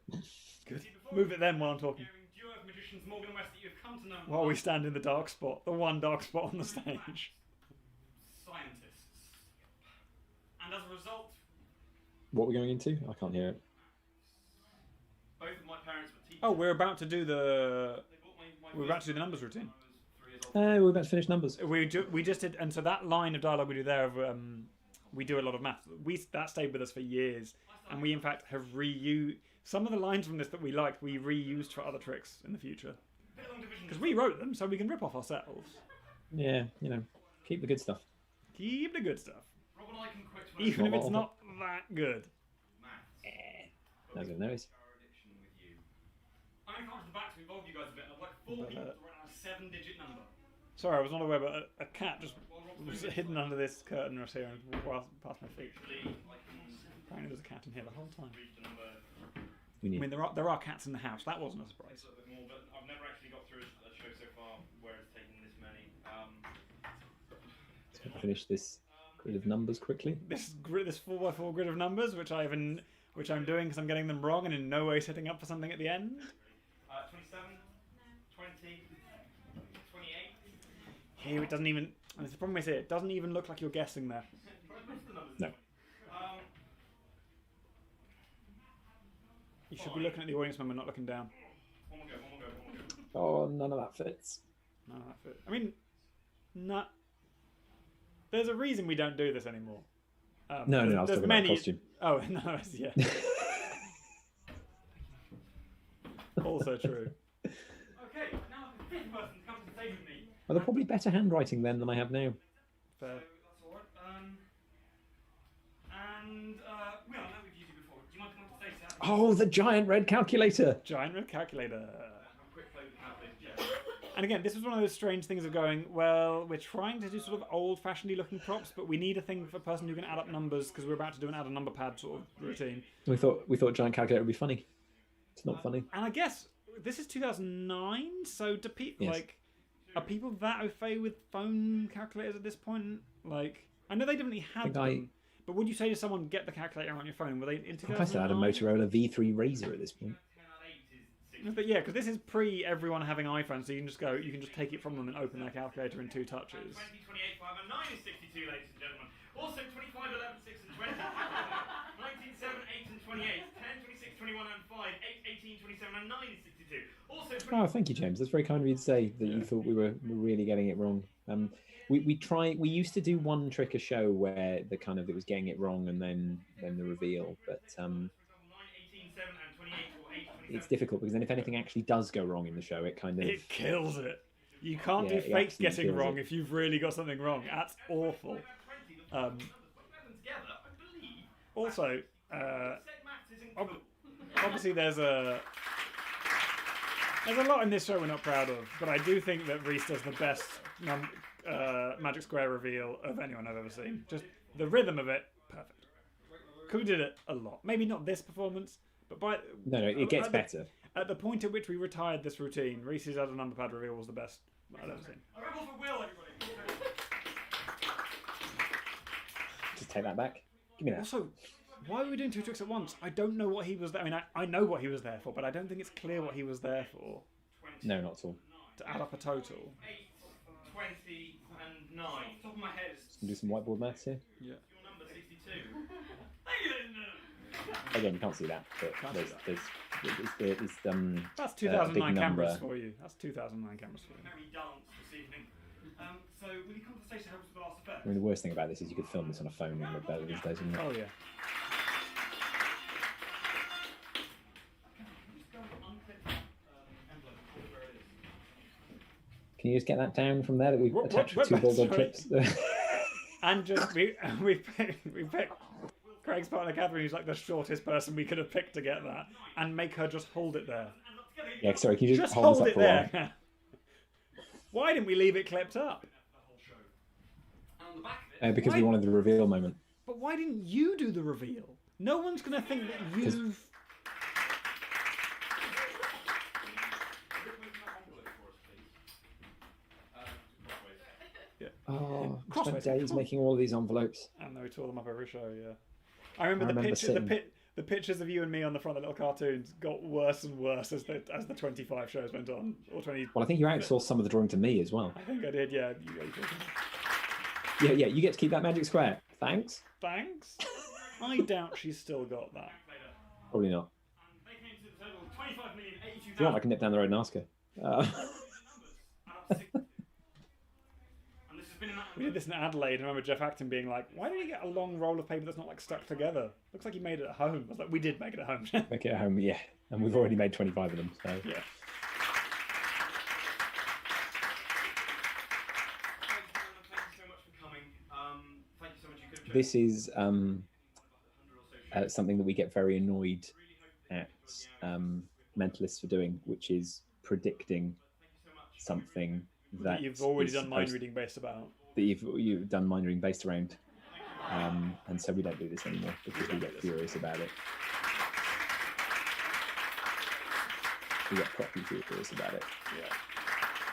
Good. Move it then while I'm talking. Duo of magicians Morgan and West that you've come to know. While we stand in the dark spot. The one dark spot on the stage. Scientists. And as a result, What we're going into? I can't hear it. both of my parents were teachers. Oh, we're about to do the numbers routine. We're about to finish numbers. We just did, and so that line of dialogue we do there, we do a lot of math. That stayed with us for years, and we in fact have reused some of the lines from this that we liked. We reused for other tricks in the future because we wrote them, so we can rip off ourselves. Yeah, keep the good stuff. Keep the good stuff, Rob and I can quit even if it's not that good. As it knows. I'm going to come to the back to involve you guys a bit. I'd like 4 people to write down a 7-digit number. Sorry, I was not aware, but a cat just was hidden under this curtain right here and walked past my feet. Apparently there's a cat in here the whole time. I mean, there are cats in the house. That wasn't a surprise. A bit more, but I've never actually got through a show so far where it's taken this many. Let's finish this grid of numbers quickly. This 4x4 grid of numbers, which I'm doing because I'm getting them wrong and in no way setting up for something at the end. 27, 20, 28. Here it doesn't even. And the problem is here, it doesn't even look like you're guessing there. No. should be looking at the audience member, not looking down. One more go. Oh, none of that fits. No, that fit. I mean, no. There's a reason we don't do this anymore. No, I was talking about costume. Oh no, yeah. Also true. Okay, now the fifth person to come to the stage with me. Well, they're probably better handwriting then than I have now. Fair. So that's all right. Well, I know we've used it before. Do you mind coming to the stage? Oh, the giant red calculator. Giant red calculator. Quick play with the calculator. And again, this was one of those strange things of going, well, we're trying to do sort of old-fashioned looking props, but we need a thing for a person who can add up numbers because we're about to do an add a number pad sort of routine. We thought giant calculator would be funny. It's not funny. And I guess this is 2009, so do people are people that au fait with phone calculators at this point? Like, I know they definitely had them, but would you say to someone, get the calculator on your phone? Were they in 2009? I still had a Motorola V3 Razor at this point. But yeah, because this is pre everyone having iPhones, so you can just take it from them and open their calculator in 2 touches. 20, 28, 5 and 9 is 62, ladies and gentlemen. Also 25, 11, 6 and 20. 19, 7, 8 and 28. 10, 26, 21 and 5. 8, 18, 27 and 9 is 62. Also 20... Oh, thank you, James. That's very kind of you to say that you thought we were really getting it wrong. We used to do one trick a show where it was getting it wrong and then the reveal, but it's difficult because then if anything actually does go wrong in the show, it kills it. You can't do fake getting wrong if you've really got something wrong. That's awful. Also, obviously there's a lot in this show we're not proud of, but I do think that Reese does the best Magic Square reveal of anyone I've ever seen. Just the rhythm of it, perfect. Who did it a lot? Maybe not this performance, but it gets better. At the point at which we retired this routine, Reese's add a number pad reveal was the best I've ever seen. A rebel for Will, everybody. Just take that back. Give me that. Also, why are we doing 2 tricks at once? I don't know what he was there. I mean, I know what he was there for, but I don't think it's clear what he was there for. No, not at all. To add up a total. 8, 20 and 9. Top of my head. Do some whiteboard maths here. Yeah. Your number 62. Thank you, Linda. Again, you can't see that, but there's that's 2009 cameras for you. That's 2009 cameras for you. Merry dance this evening. So will you come to the stage to help us with the last effect? I mean, the worst thing about this is you could film this on a phone in the better these days, isn't it? Oh yeah. Can you just get that down from there that we've attached with 2 bulldog clips? And just we picked Craig's partner Catherine, who's like the shortest person we could have picked to get that, and make her just hold it there. Yeah, sorry, can you just hold this up it for there? a while? Why didn't we leave it clipped up? Because we wanted the reveal moment. But why didn't you do the reveal? No one's going to think that you've... Oh, I spent days making all of these envelopes. And we tore them up every show, yeah. I remember the pictures of you and me on the front of the little cartoons got worse and worse as the 25 shows went on. Or 20. Well, I think you outsourced some of the drawing to me as well. I think I did, yeah. Yeah, you get to keep that magic square. Thanks. Thanks? I doubt she's still got that. Probably not. They came to the total 25,082,000. If you want, I can nip down the road and ask her. We did this in Adelaide, and I remember Jeff Acton being like, why did he get a long roll of paper that's not like stuck together? Looks like he made it at home. I was like, we did make it at home. Make it at home, yeah. And we've already made 25 of them, so... Yeah. Thank you so much for coming. Thank you so much. You could have This is something that we get very annoyed at mentalists for doing, which is predicting something that you've already done mind reading based about. That you've done mind reading based around. And so we don't do this anymore because we get furious about it. We get properly furious about it. Yeah.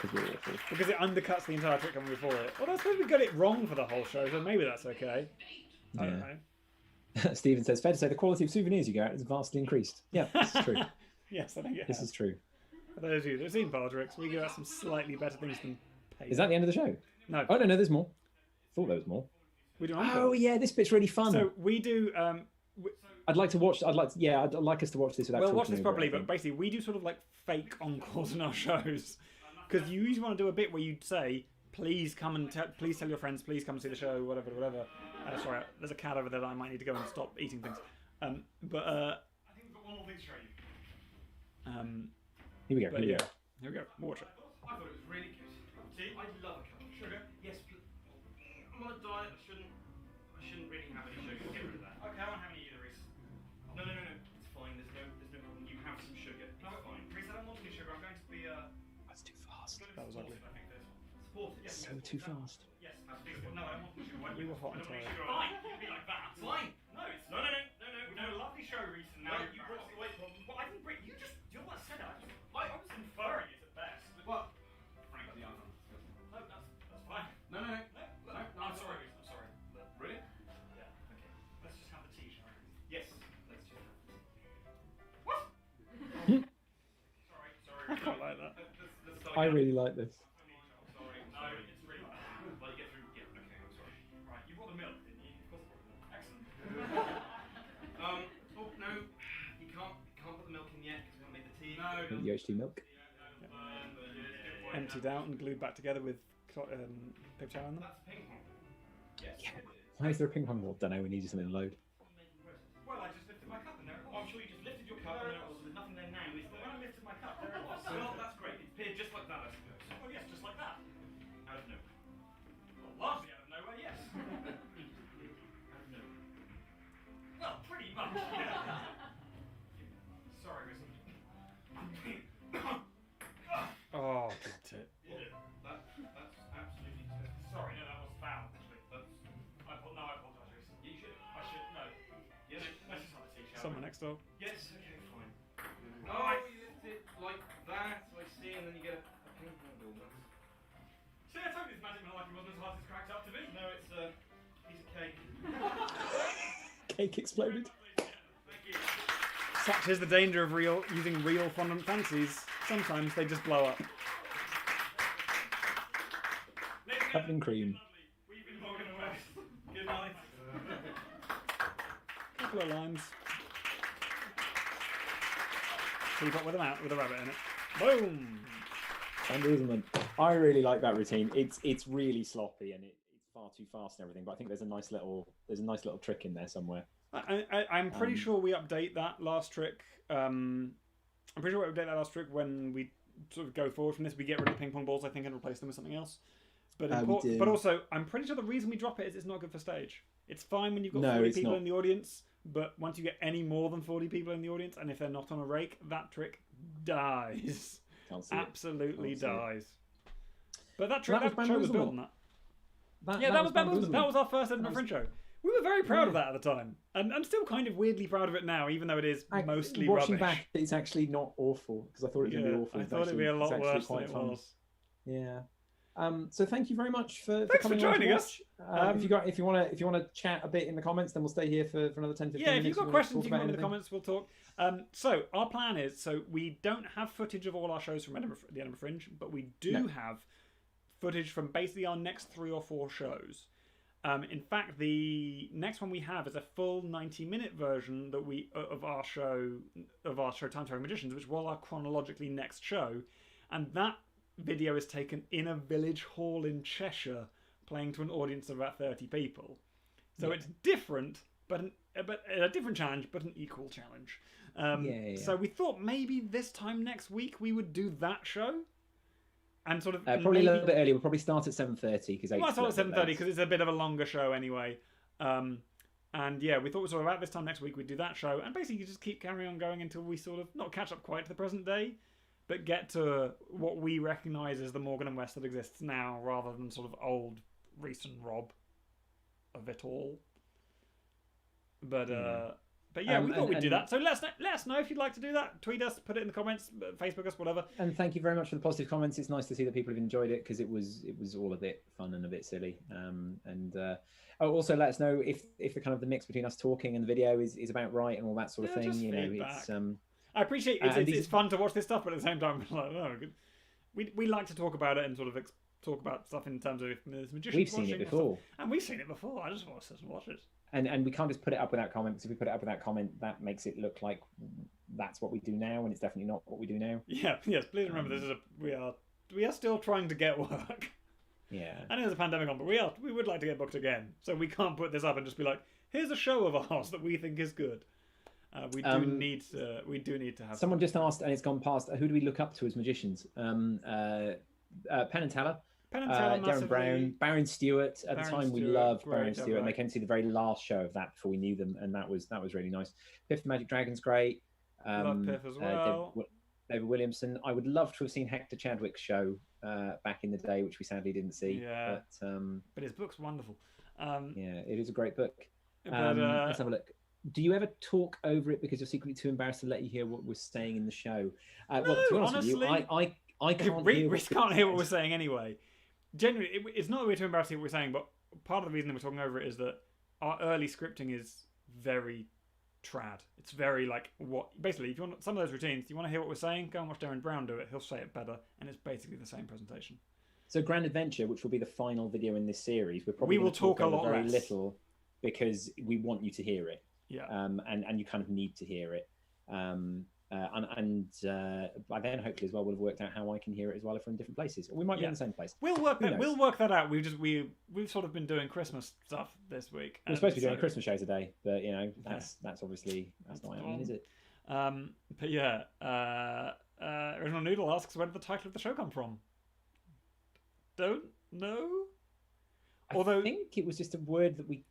Because we're awful. Because it undercuts the entire trick coming before it. Well, I suppose we got it wrong for the whole show, so maybe that's okay. I don't know. Stephen says, fair to say the quality of souvenirs you get has vastly increased. Yeah, this is true. Yes, I think it This has. is true. For those of you that have seen Bar Tricks, we give out some slightly better things than paper. Is that the end of the show? No. Oh, no, there's more. Thought there was more. We do Oh, yeah, this bit's really fun. So we do... I'd like us to watch this without. We'll watch talking this over it, properly, I think. but basically we do sort of like fake encores in our shows because you usually want to do a bit where you say, "Please come and please tell your friends, please come see the show, whatever." Sorry, there's a cat over there that I might need to go and stop eating things. I think we've got one more thing to show you. Here we go. Here we go. We'll watch it. I thought it was really good. See, I love a cup of sugar. Yes, I'm on a diet. I shouldn't really have any sugar. Get rid of that. Okay, I won't have any either, Reese. No. It's fine. There's no problem. You have some sugar. It's fine. Reese, I don't want any sugar. I'm going to be That's too fast. That was ugly. I think this. Supportive. Yes. So too fast. Yes. No, I don't want any sugar. We were hot and tired. Fine. You can be like that. Fine. No, it's no. We've had a lovely show, Reese, and now you brought the weight problem. Well, I didn't bring. You're the one that said it. I was inferring it at best. Well, frankly, I'm not. No, that's fine. No. I'm sorry, Reese. I'm sorry. Really? Yeah. Okay. Let's just have the tea, shall we? Yes. Let's just have the tea. What? sorry. I quite like that. Let's start I again. really like this. Sorry. No, it's really bad. But you get through. Yeah. Okay. I'm sorry. Right. You brought the milk, didn't you? Of course I brought the milk. Excellent. Oh no, you can't put the milk in yet because we haven't made the tea. No. The UHT milk. Emptied out and glued back together with paper towel in them. That's ping pong. Yes. Why is there a ping pong ball? Don't know. We needed something to load. Well, I just lifted my cup and there it was. I'm sure you just lifted your cup and there it was. There's nothing there now, is there? When I lifted my cup, there it was. Well, that's great. It appeared just like that, I suppose. Oh yes, just like that. Out of nowhere. Well, largely out of nowhere, yes. Out of nowhere. Well, pretty much, yeah. Sorry, Miss. Oh, good tip. That's absolutely terrible. Sorry, no, that was foul, actually. I apologise, Reese. You should. I should, no. Yeah, let's just have a tea, shall Someone we? next door. Yes, okay, fine. Oh, you lift it like that, so I see, and then you get a ping pong ball. See, I told you this magic man like it wasn't as hard as it's cracked up to be. No, it's a piece of cake. Cake exploded. Thank you. Such is the danger of using real fondant fancies. Sometimes they just blow up. Covered in cream. We've been Morgan and West. Good night. Couple of lines. Keep up with them out with a rabbit in it. Boom! Bamboozlement. I really like that routine. It's really sloppy and it's far too fast and everything. But I think there's a nice little trick in there somewhere. I'm pretty sure we update that last trick. I'm pretty sure we update that last trick when we sort of go forward from this. We get rid of the ping pong balls, I think, and replace them with something else. But but also, I'm pretty sure the reason we drop it is it's not good for stage. It's fine when you've got 40 people in the audience, but once you get any more than 40 people in the audience, and if they're not on a rake, that trick dies. Absolutely dies. But that trick, that show was built on that. That was Bamboozlement. That was our first Edinburgh Fringe show. We were very proud of that at the time, and I'm still kind of weirdly proud of it now, even though it is mostly watching rubbish. back, it's actually not awful because I thought it was going to be awful. I thought it'd be a lot worse than it was. Yeah. So thank you very much for Thanks coming for joining us. If you want to chat a bit in the comments, then we'll stay here for another 10-15 minutes. Yeah, if you've got questions, you can put them in the comments. We'll talk. So our plan is we don't have footage of all our shows from the Edinburgh Fringe, but we do have footage from basically our next 3 or 4 shows. In fact, the next one we have is a full 90-minute version of our show Time Traveling Magicians, which was our chronologically next show, and that video is taken in a village hall in Cheshire, playing to an audience of about 30 people. So it's different, but a different challenge, but an equal challenge. So we thought maybe this time next week we would do that show. And sort of probably a little bit earlier. We'll probably start at 7:30 because we might start at 7:30 because it's a bit of a longer show anyway. And yeah, we thought about this time next week we'd do that show, and basically just keep carrying on going until we sort of not catch up quite to the present day, but get to what we recognise as the Morgan and West that exists now, rather than sort of old Reese and Rob of it all. But yeah, we thought we'd do that. So let us know if you'd like to do that. Tweet us, put it in the comments, Facebook us, whatever. And thank you very much for the positive comments. It's nice to see that people have enjoyed it because it was all a bit fun and a bit silly. Also let us know if the kind of the mix between us talking and the video is about right and all that sort of thing. You know, it's I appreciate it's fun to watch this stuff, but at the same time, we're like, oh, good. We like to talk about it and sort of talk about stuff in terms of if there's magicians. We've seen it before, and we've seen it before. I just want to watch it. and we can't just put it up without comment, because if we put it up without comment, that makes it look like that's what we do now, and it's definitely not what we do now. Yeah, yes. Please remember, this is we are still trying to get work. Yeah. I know there's a pandemic on, but we would like to get booked again. So we can't put this up and just be like, here's a show of ours that we think is good. We do need to have. Someone just asked, and it's gone past. Who do we look up to as magicians? Penn and Teller. Darren Brown, Baron Stewart. At the time, we loved Baron Stewart, and they came to see the very last show of that before we knew them, and that was really nice. Piff the Magic Dragon's great. Love Piff as well. David Williamson. I would love to have seen Hector Chadwick's show back in the day, which we sadly didn't see. Yeah, but his book's wonderful. Yeah, it is a great book. But, let's have a look. Do you ever talk over it because you're secretly too embarrassed to let you hear what we're saying in the show? No, well, to be honest honestly, with you, I can't. We can't hear what we're saying anyway. Generally, it's not that we're too embarrassed to hear what we're saying, but part of the reason that we're talking over it is that our early scripting is very trad. It's very like what basically if you want some of those routines, you want to hear what we're saying, go and watch Darren Brown do it. He'll say it better, and it's basically the same presentation. So Grand Adventure, which will be the final video in this series, we will talk a lot very less. Little because we want you to hear it. Yeah. And you kind of need to hear it. By then, hopefully, as well, we'll have worked out how I can hear it as well if we're in different places. Or we might be in the same place. We'll work that out. We've sort of been doing Christmas stuff this week. We're supposed to be doing a Christmas show today, but you know that's obviously not what I mean, is it? But yeah, Original Noodle asks, where did the title of the show come from? Don't know. I think it was just a word that we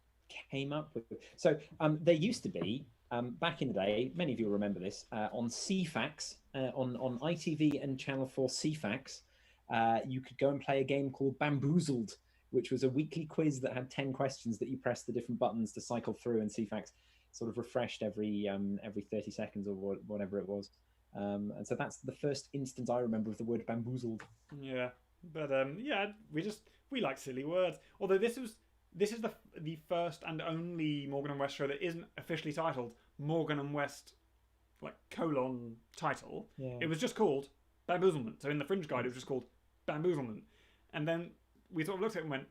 came up with. So there used to be back in the day, many of you will remember this, on CFAX, on ITV and Channel 4 CFAX, you could go and play a game called Bamboozled, which was a weekly quiz that had 10 questions that you pressed the different buttons to cycle through, and CFAX sort of refreshed every 30 seconds or whatever it was. And so that's the first instance I remember of the word bamboozled. Yeah, but we like silly words. Although this is the first and only Morgan and West show that isn't officially titled Morgan and West, like title. Yeah. It was just called Bamboozlement. So in the Fringe Guide, it was just called Bamboozlement. And then we sort of looked at it and went,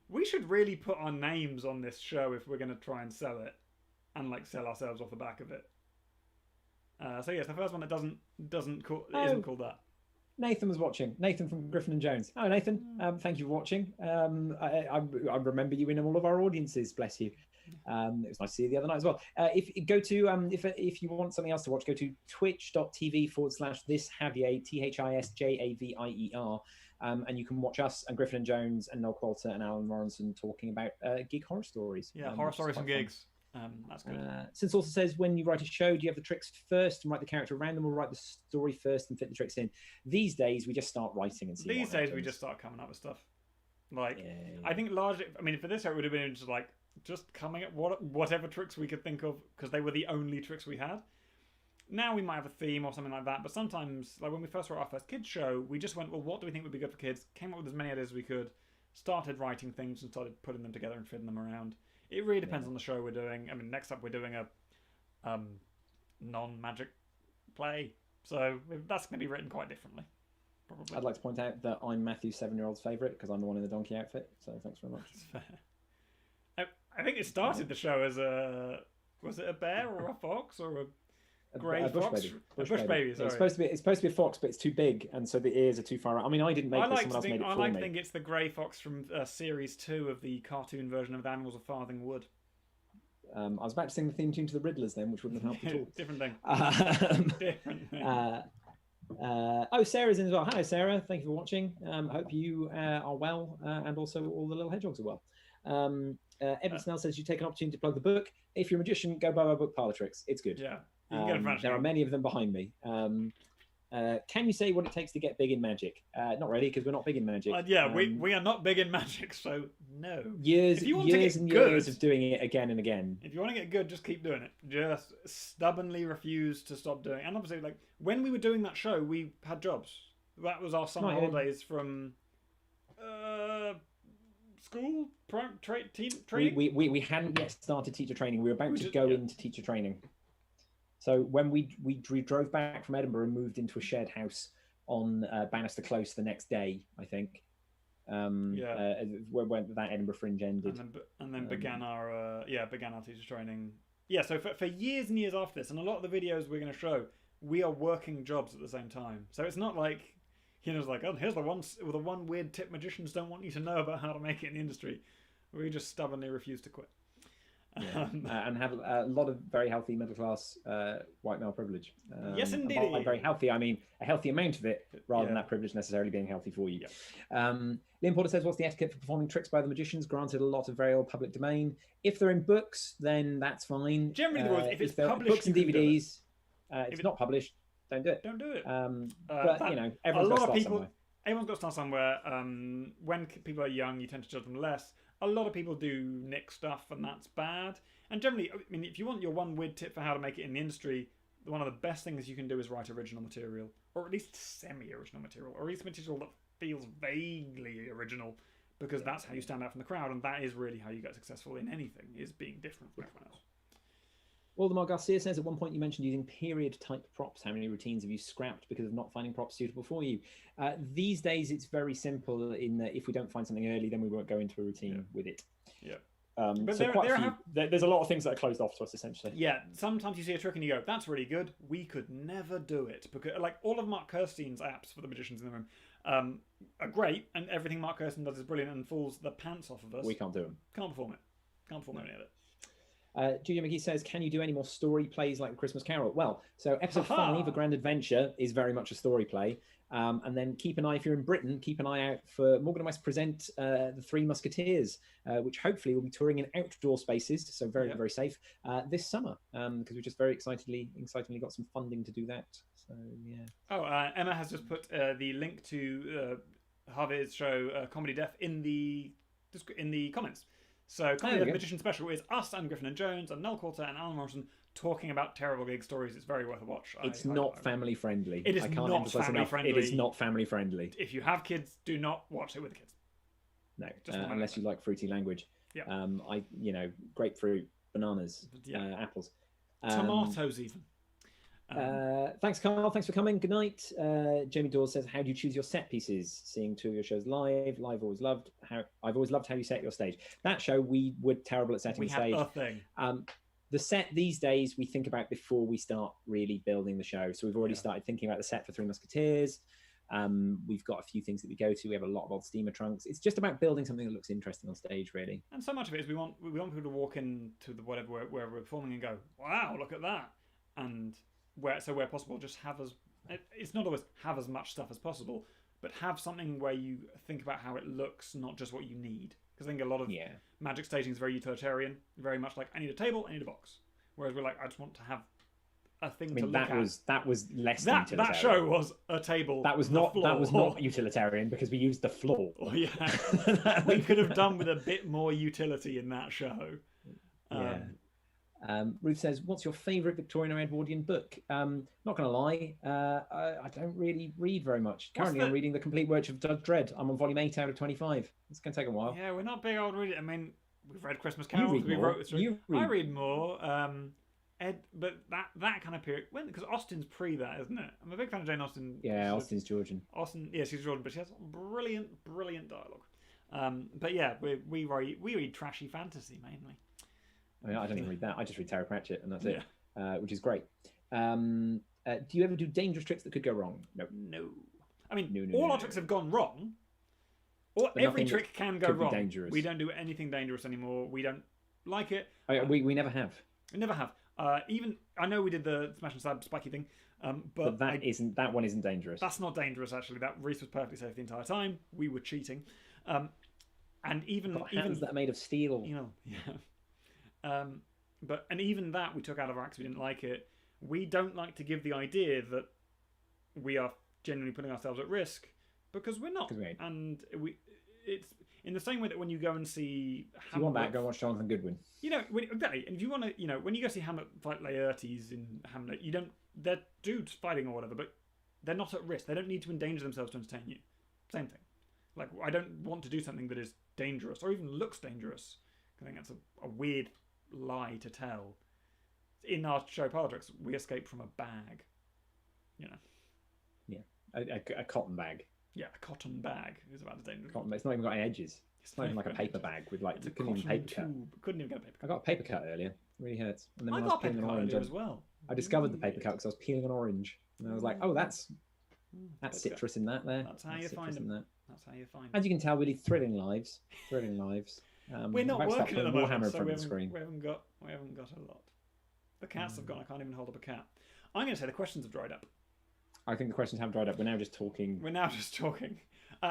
we should really put our names on this show if we're going to try and sell it, and like sell ourselves off the back of it. So yes, the first one that isn't called that. Nathan was watching. Nathan from Griffin and Jones. Oh, Nathan, thank you for watching. I remember you in all of our audiences. Bless you. It was nice to see you the other night as well. If you want something else to watch, go to twitch.tv/thisjavier, THISJAVIER, and you can watch us and Griffin and Jones and Noel Qualter and Alan Morrison talking about gig horror stories. Yeah, horror stories and gigs. That's good. Since also says, when you write a show, do you have the tricks first and write the character around them, or write the story first and fit the tricks in? These days, we just start writing and see. These days, we just start coming up with stuff. Like, yeah. I think largely, I mean, for this show, it would have been just coming up whatever tricks we could think of, because they were the only tricks we had. Now we might have a theme or something like that, but sometimes, like when we first wrote our first kids show, we just went, well, what do we think would be good for kids? Came up with as many ideas as we could, started writing things and started putting them together and fitting them around. It really depends on the show we're doing. I mean, next up we're doing a non-magic play, so that's going to be written quite differently. Probably. I'd like to point out that I'm Matthew's 7-year-old's favourite because I'm the one in the donkey outfit. So thanks very much. That's fair. I think it started the show as was it a bear or a fox or a grey fox? Bush baby. Sorry. It's supposed to be a fox, but it's too big, and so the ears are too far out. I mean, I didn't make this; someone else made it for me. I like to think it's the grey fox from series 2 of the cartoon version of The Animals of Farthing Wood. I was about to sing the theme tune to the Riddlers then, which wouldn't have helped at all. Different thing. Different thing. Sarah's in as well. Hello, Sarah. Thank you for watching. Hope you are well, and also all the little hedgehogs are well. Edward Snell says, you take an opportunity to plug the book. If you're a magician, go buy my book, Parlour Tricks. It's good. Yeah. You can get it there are many of them behind me. Can you say what it takes to get big in magic? Not really, because we're not big in magic. We are not big in magic, so no. Years and years of doing it again and again. If you want to get good, just keep doing it. Just stubbornly refuse to stop doing it. And obviously, like when we were doing that show, we had jobs. That was our summer holidays from school, training. We hadn't yet started teacher training. We were about to go into teacher training. So when we drove back from Edinburgh and moved into a shared house on Bannister Close the next day, I think, When that Edinburgh Fringe ended, and then began our teacher training. Yeah, so for years and years after this, and a lot of the videos we're going to show, we are working jobs at the same time. So it's not like, it's like, oh, here's the one weird tip magicians don't want you to know about how to make it in the industry. We just stubbornly refuse to quit. Yeah. And have a lot of very healthy middle class white male privilege. Yes, indeed. By very healthy, I mean a healthy amount of it, rather than that privilege necessarily being healthy for you. Yeah. Liam Porter says, what's the etiquette for performing tricks by the magicians? Granted, a lot of very old public domain. If they're in books, then that's fine. Generally, the rules, if it's published, books and DVDs, if it's not published, don't do it. Don't do it. But everyone's got to start somewhere. Everyone's got to start somewhere. When people are young, you tend to judge them less. A lot of people do nick stuff, and that's bad. And generally, I mean, if you want your one weird tip for how to make it in the industry, one of the best things you can do is write original material, or at least semi-original material, or at least material that feels vaguely original, because that's how you stand out from the crowd, and that is really how you get successful in anything, is being different from everyone else. Waldemar Garcia says, at one point you mentioned using period-type props. How many routines have you scrapped because of not finding props suitable for you? These days, it's very simple in that if we don't find something early, then we won't go into a routine with it. Yeah. But there's a lot of things that are closed off to us, essentially. Yeah, sometimes you see a trick and you go, that's really good. We could never do it. Because, like, all of Mark Kirstein's apps for the magicians in the room are great, and everything Mark Kirstein does is brilliant and falls the pants off of us. We can't do them. Can't perform it. Can't perform any of it. Julia McGee says, can you do any more story plays like A Christmas Carol? Well, so episode 5, A Grand Adventure, is very much a story play. And then keep an eye, if you're in Britain, keep an eye out for Morgan and West present The Three Musketeers, which hopefully will be touring in outdoor spaces, so very safe, this summer, because we just very excitingly got some funding to do that. So, yeah. Oh, Emma has just put the link to Harvey's show Comedy Death in the comments. So, Comedy Death Magician Special is us and Griffin and Jones and Noel Coulter and Alan Morrison talking about terrible gig stories. It's very worth a watch. It's not family friendly. It is not family friendly. It is not family friendly. If you have kids, do not watch it with the kids. No, unless you like fruity language. Yeah. Grapefruit, bananas, apples, tomatoes even. Thanks, Carl. Thanks for coming. Good night. Jamie Dawes says, how do you choose your set pieces? Seeing 2 of your shows live, I've always loved how you set your stage. That show, we were terrible at setting the stage. We had nothing. The set these days we think about before we start really building the show. So we've already started thinking about the set for Three Musketeers. We've got a few things that we go to. We have a lot of old steamer trunks. It's just about building something that looks interesting on stage, really. And so much of it is we want people to walk into the wherever we're performing and go, wow, look at that. And where possible, just have it's not always have as much stuff as possible, but have something where you think about how it looks, not just what you need. Because I think a lot of magic staging is very utilitarian, very much like, I need a table, I need a box. Whereas we're like, I just want to have a thing to look at. That was less than utilitarian. That show was a table. That was not utilitarian because we used the floor. Oh, yeah. We could have done with a bit more utility in that show. Ruth says, what's your favourite Victorian or Edwardian book? Not going to lie, I don't really read very much. Currently, I'm reading The Complete Works of Judge Dredd. I'm on volume 8 out of 25. It's going to take a while. Yeah, we're not big old readers. I mean, we've read Christmas Carol. I read more. But that kind of period, because Austen's pre that, isn't it? I'm a big fan of Jane Austen. Yeah, Austen's Georgian. She's Georgian, but she has brilliant dialogue. But yeah, we read trashy fantasy mainly. I mean, I don't even read that. I just read Terry Pratchett, and that's it, which is great. Do you ever do dangerous tricks that could go wrong? No. I mean, all our tricks have gone wrong. Every trick can go wrong. Dangerous. We don't do anything dangerous anymore. We don't like it. We never have. We never have. Even I know we did the smash and stab spiky thing, but that one isn't dangerous. That's not dangerous actually. That Reese was perfectly safe the entire time. We were cheating, and even hands that are made of steel. But even that we took out of our acts. We didn't like it. We don't like to give the idea that we are genuinely putting ourselves at risk because we're not. And it's in the same way that when you go and see Hamlet, if you want that, go watch Jonathan Goodwin. Exactly. And if you want to, when you go see Hamlet fight Laertes in Hamlet, they're dudes fighting or whatever, but they're not at risk. They don't need to endanger themselves to entertain you. Same thing. Like, I don't want to do something that is dangerous or even looks dangerous. I think that's a weird lie to tell. In our show Politics, we escaped from a bag. Yeah, a cotton bag. Yeah, a cotton bag is about as dangerous. Cotton, it's not even got any edges. It's not even like a paper bag with like, It's you a couldn't even cotton paper cut. tube. Couldn't even get a paper I cut. got a paper cut earlier. It really hurts. And then I when got a I was peeling paper an cut orange, earlier as well. I discovered the paper cut because I was peeling an orange. And I was like, oh, that's citrus in that there. That's how you find them. That's how you find them. As you can tell, we lead thrilling lives. Thrilling lives. We're not I'm about to start working at the putting moment, Warhammer in so front of the screen. we haven't got a lot. The cats have gone. I can't even hold up a cat. I'm going to say the questions have dried up. I think the questions have dried up. We're now just talking.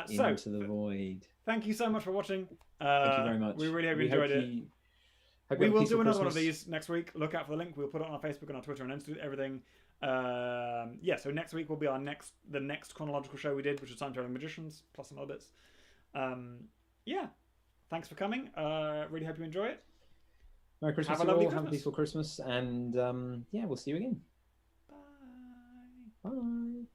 Into the void. Thank you so much for watching. Thank you very much. We really hope you enjoyed it. We will do another one of these next week. Look out for the link. We'll put it on our Facebook and our Twitter and Instagram, everything. So next week will be the next chronological show we did, which was Time Traveling Magicians, plus some other bits. Thanks for coming. Really hope you enjoy it. Merry Christmas Have a to lovely all. Christmas. Have a peaceful Christmas. And we'll see you again. Bye. Bye.